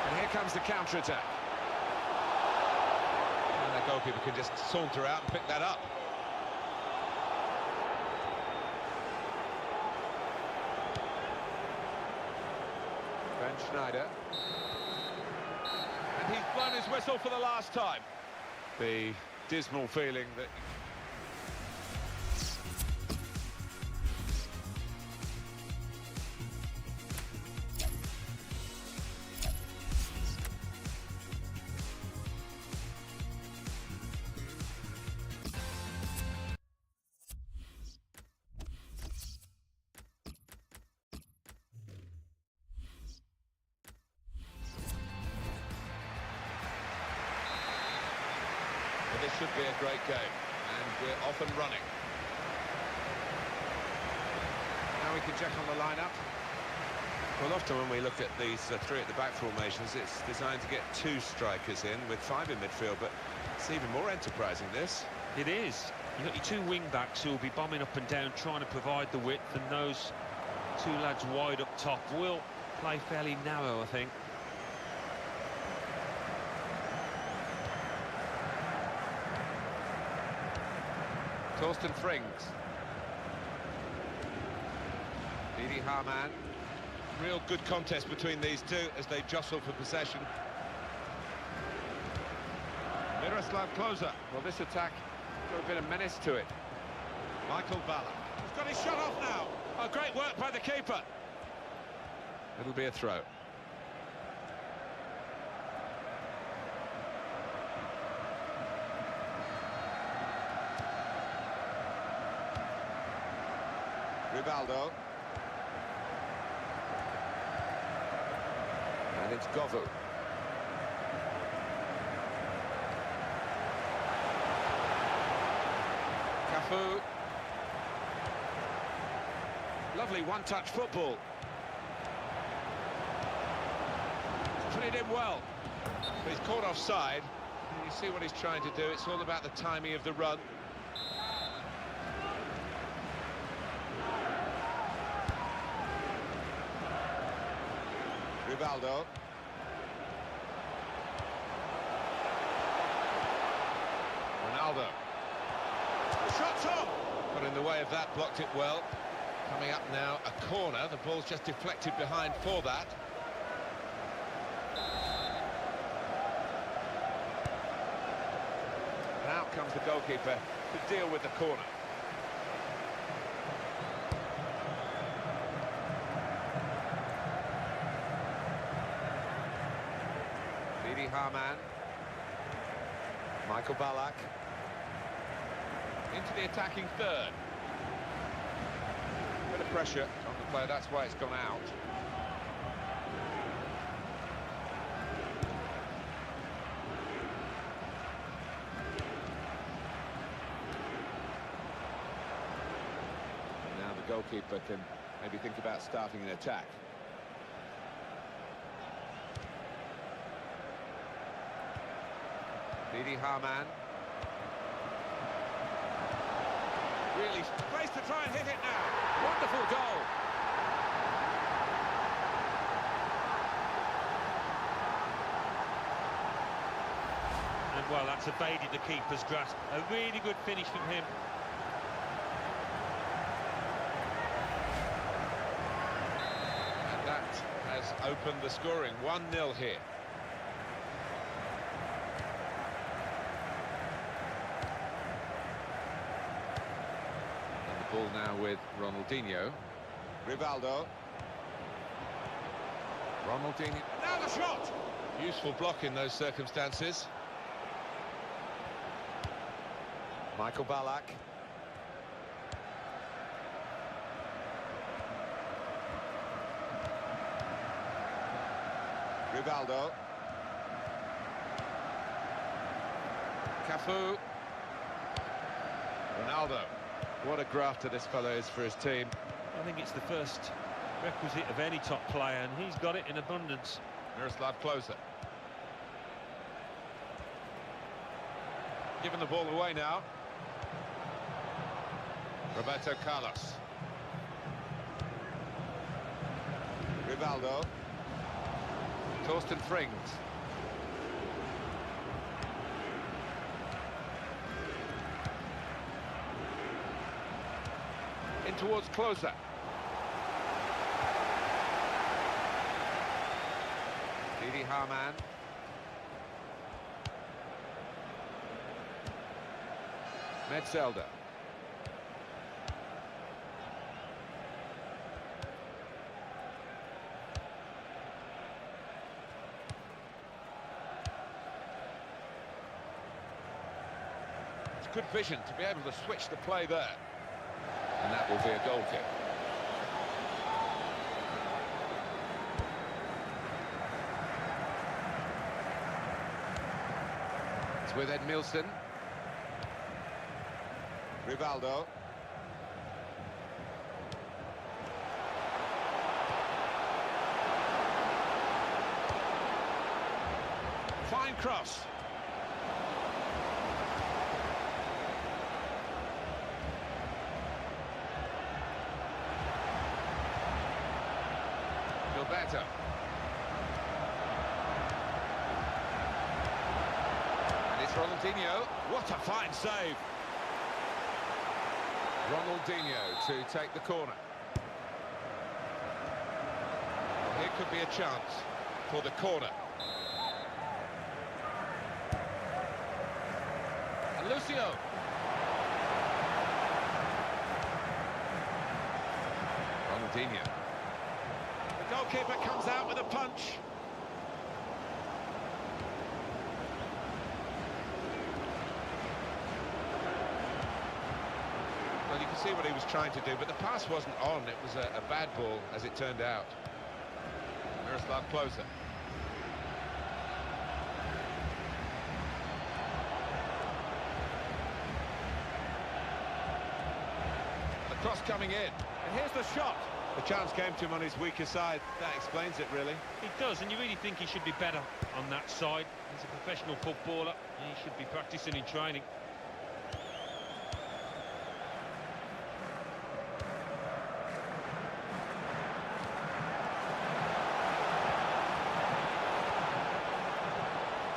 And here comes the counter-attack. And the goalkeeper can just saunter out and pick that up. Ben Schneider. And he's blown his whistle for the last time. The dismal feeling that... Well, this should be a great game, and we're off and running. Now we can check on the lineup. Well, often when we look at these three at the back formations, it's designed to get 2 strikers in with 5 in midfield, but it's even more enterprising, this. It is. You've got your 2 wing-backs who will be bombing up and down, trying to provide the width, and those 2 lads wide up top will play fairly narrow, I think. Torsten Frings. Didi Hamann. Real good contest between these two as they jostle for possession. Miroslav Klose. Well, this attack got a bit of menace to it. Michael Ballack. He's got his shot off now. Oh, great work by the keeper. It'll be a throw. Rivaldo. And it's Govu. Cafu. Lovely one-touch football. Put it in well. But he's caught offside. You see what he's trying to do. It's all about the timing of the run. Rivaldo. Ronaldo. The shot's on! Got in the way of that, blocked it well. Coming up now, a corner. The ball's just deflected behind for that. And out comes the goalkeeper to deal with the corner. Harman, Michael Ballack into the attacking third. Bit of pressure on the player, that's why it's gone out. And now the goalkeeper can maybe think about starting an attack. Harman. Really place to try and hit it now. Wonderful goal. And well, that's evaded the keeper's grasp. A really good finish from him. And that has opened the scoring. 1-0 here. Ball now with Ronaldinho. Rivaldo. Ronaldinho. Now the shot! Useful block in those circumstances. Michael Ballack. Rivaldo. Cafu. Ronaldo. What a grafter this fellow is for his team. I think it's the first requisite of any top player, and he's got it in abundance. Miroslav Klose. Giving the ball away now. Roberto Carlos. Rivaldo. Torsten Frings. In towards Klose. Harman. Metzelder. It's good vision to be able to switch the play there. And that will be a goal kick. It's with Ed Milson. Rivaldo. Fine cross. Better. And it's Ronaldinho. What a fine save. Ronaldinho to take the corner. Well, here could be a chance for the corner. And Lucio. Ronaldinho. Goalkeeper comes out with a punch. Well, you can see what he was trying to do, but the pass wasn't on. It was a bad ball, as it turned out. Miroslav Klose. cross coming in. And here's the shot. The chance came to him on his weaker side. That explains it, really. It does, and you really think he should be better on that side. He's a professional footballer, and he should be practicing in training.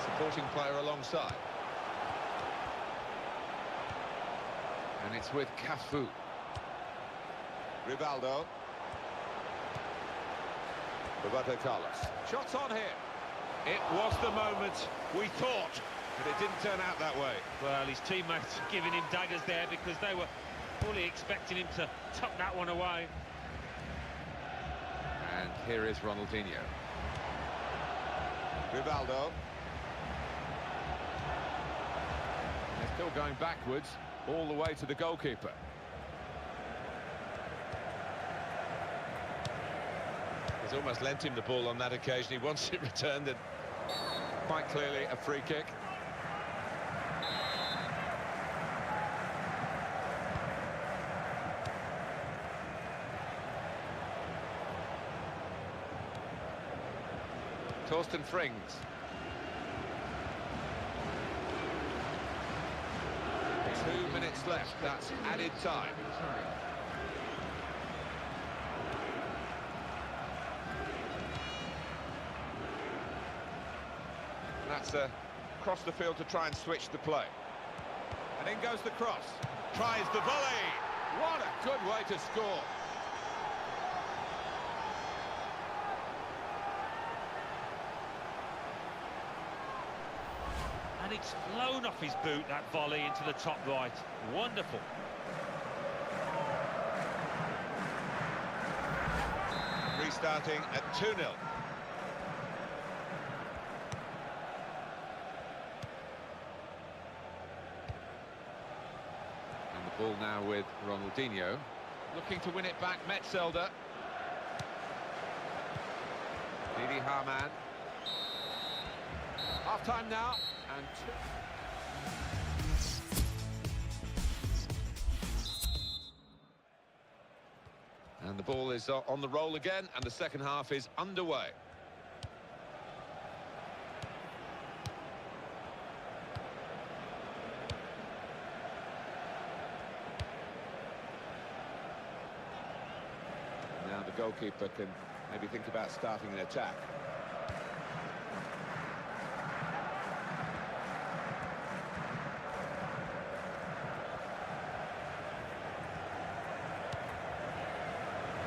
Supporting player alongside. And it's with Cafu. Rivaldo. Roberto Carlos. Shots on here. It was the moment we thought, but it didn't turn out that way. Well, his teammates giving him daggers there because they were fully expecting him to tuck that one away. And here is Ronaldinho. Rivaldo. And they're still going backwards, all the way to the goalkeeper. He's almost lent him the ball on that occasion. He wants it returned, and quite clearly a free kick. Torsten Frings. 2 minutes left, that's added time. That's across the field to try and switch the play. And in goes the cross. Tries the volley. What a good way to score. And it's flown off his boot, that volley, into the top right. Wonderful. Restarting at 2-0. And the ball now with Ronaldinho. Looking to win it back, Metzelder. Didi Hamann. Half-time now, and and the ball is on the roll again, and the second half is underway. Now the goalkeeper can maybe think about starting an attack.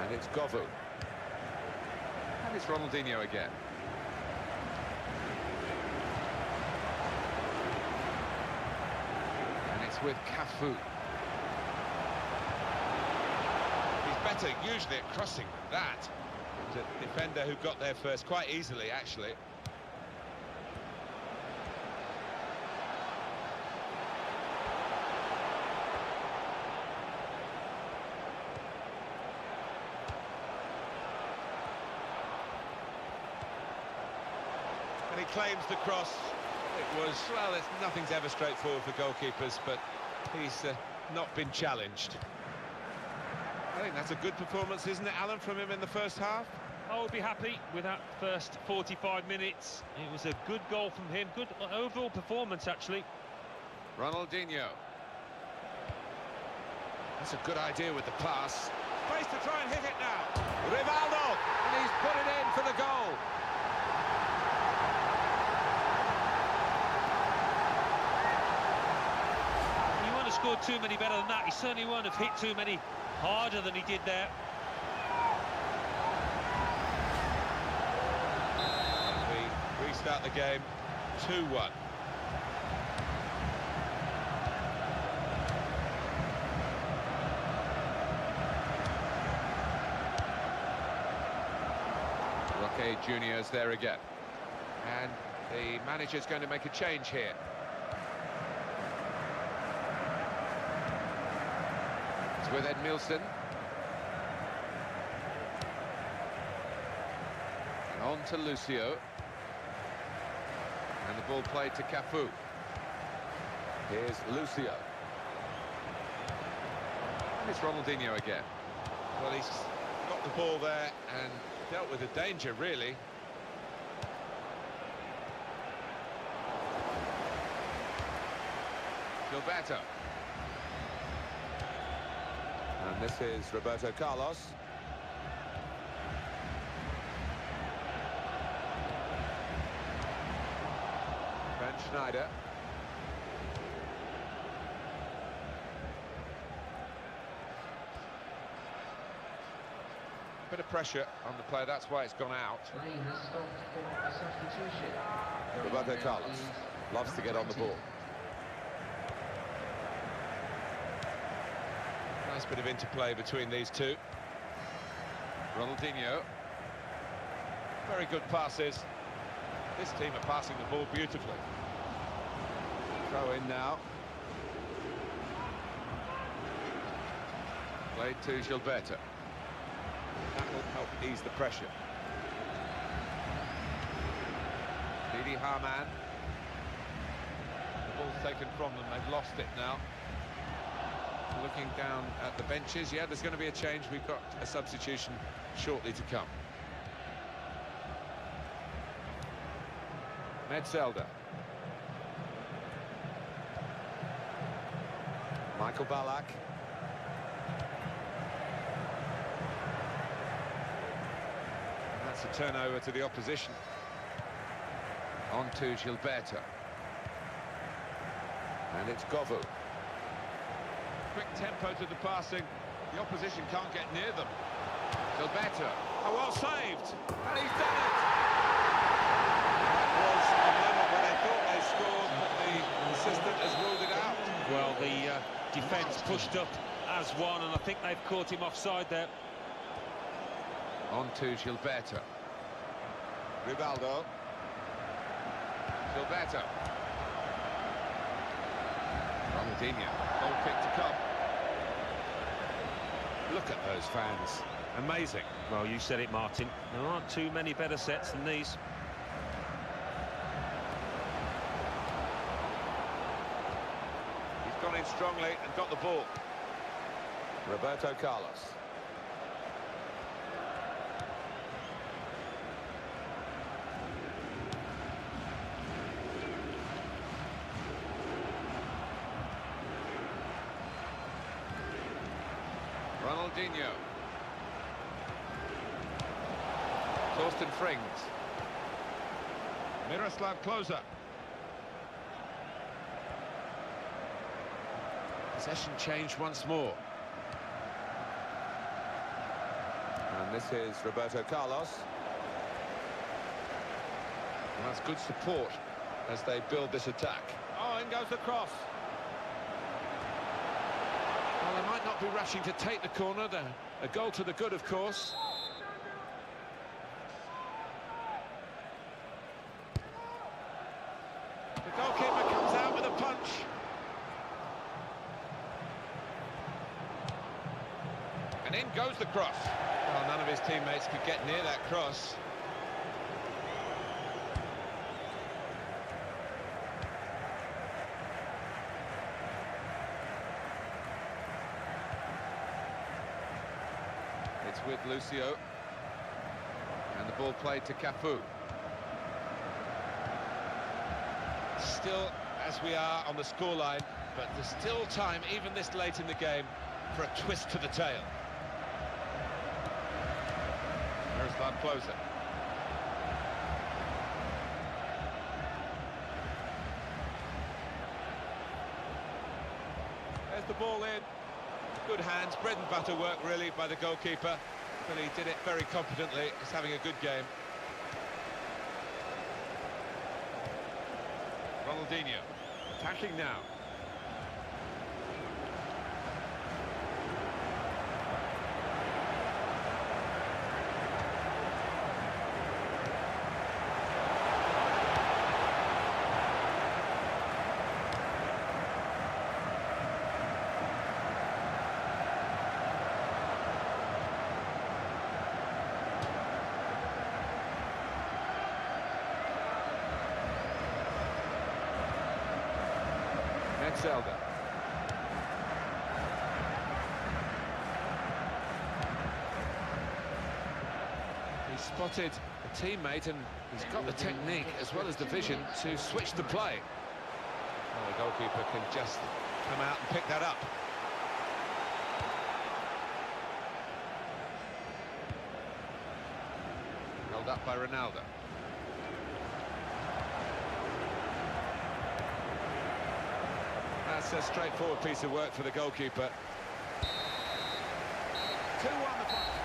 And it's Govu. And it's Ronaldinho again. And it's with Cafu. He's better usually at crossing than that. The defender who got there first quite easily, actually. And he claims the cross. It was, well, nothing's ever straightforward for goalkeepers, but he's not been challenged. I think that's a good performance, isn't it, Alan, from him in the first half? I would be happy with that first 45 minutes. It was a good goal from him. Good overall performance, actually. Ronaldinho. That's a good idea with the pass. Space to try and hit it now. Rivaldo! And he's put it in for the goal. He wouldn't have scored too many better than that. He certainly won't have hit too many harder than he did there. We restart the game 2-1. Roque Junior's there again. And the manager's going to make a change here. It's with Ed Milson. And on to Lucio. And the ball played to Cafu. Here's Lucio. And it's Ronaldinho again. Well, he's got the ball there and dealt with the danger, really. Gilberto. And this is Roberto Carlos. Ben Schneider. Bit of pressure on the play, that's why it's gone out. Play has stopped for a substitution. Roberto Carlos loves to get on the ball. Nice bit of interplay between these two. Ronaldinho. Very good passes. This team are passing the ball beautifully. Throw in now. Played to Gilberto. That will help ease the pressure. Didi Hamann. The ball's taken from them, they've lost it now. Looking down at the benches, yeah, there's going to be a change. We've got a substitution shortly to come. Metzelder. Michael Ballack. That's a turnover to the opposition. On to Gilberto. And it's Govu. Quick tempo to the passing. The opposition can't get near them. Gilberto. Oh, well saved. And he's done it. That was a moment when they thought they scored, but the assistant has ruled it out. Well, the defence pushed up as one, and I think they've caught him offside there. On to Gilberto. Rivaldo. Gilberto. Ronaldinho. Goal kick to come. Look at those fans. Amazing. Well, you said it, Martin. There aren't too many better sets than these. He's gone in strongly and got the ball. Roberto Carlos. Ronaldinho. Torsten Frings. Miroslav Klose. Possession change once more. And this is Roberto Carlos. And that's good support as they build this attack. Oh, in goes the cross. Well, they might not be rushing to take the corner. A goal to the good, of course. The goalkeeper comes out with a punch. And in goes the cross. Well, none of his teammates could get near that cross. It's with Lucio. And the ball played to Cafu. Still, as we are on the scoreline, but there's still time, even this late in the game, for a twist to the tail. Miroslav Klose. There's the ball in. Good hands, bread and butter work really by the goalkeeper, but he did it very competently. He's having a good game. Ronaldinho attacking now. Metzelder. spotted a teammate, and he's got the technique as well as the vision to switch the play. Well, the goalkeeper can just come out and pick that up. Held up by Ronaldo. That's a straightforward piece of work for the goalkeeper. 2-1 the final.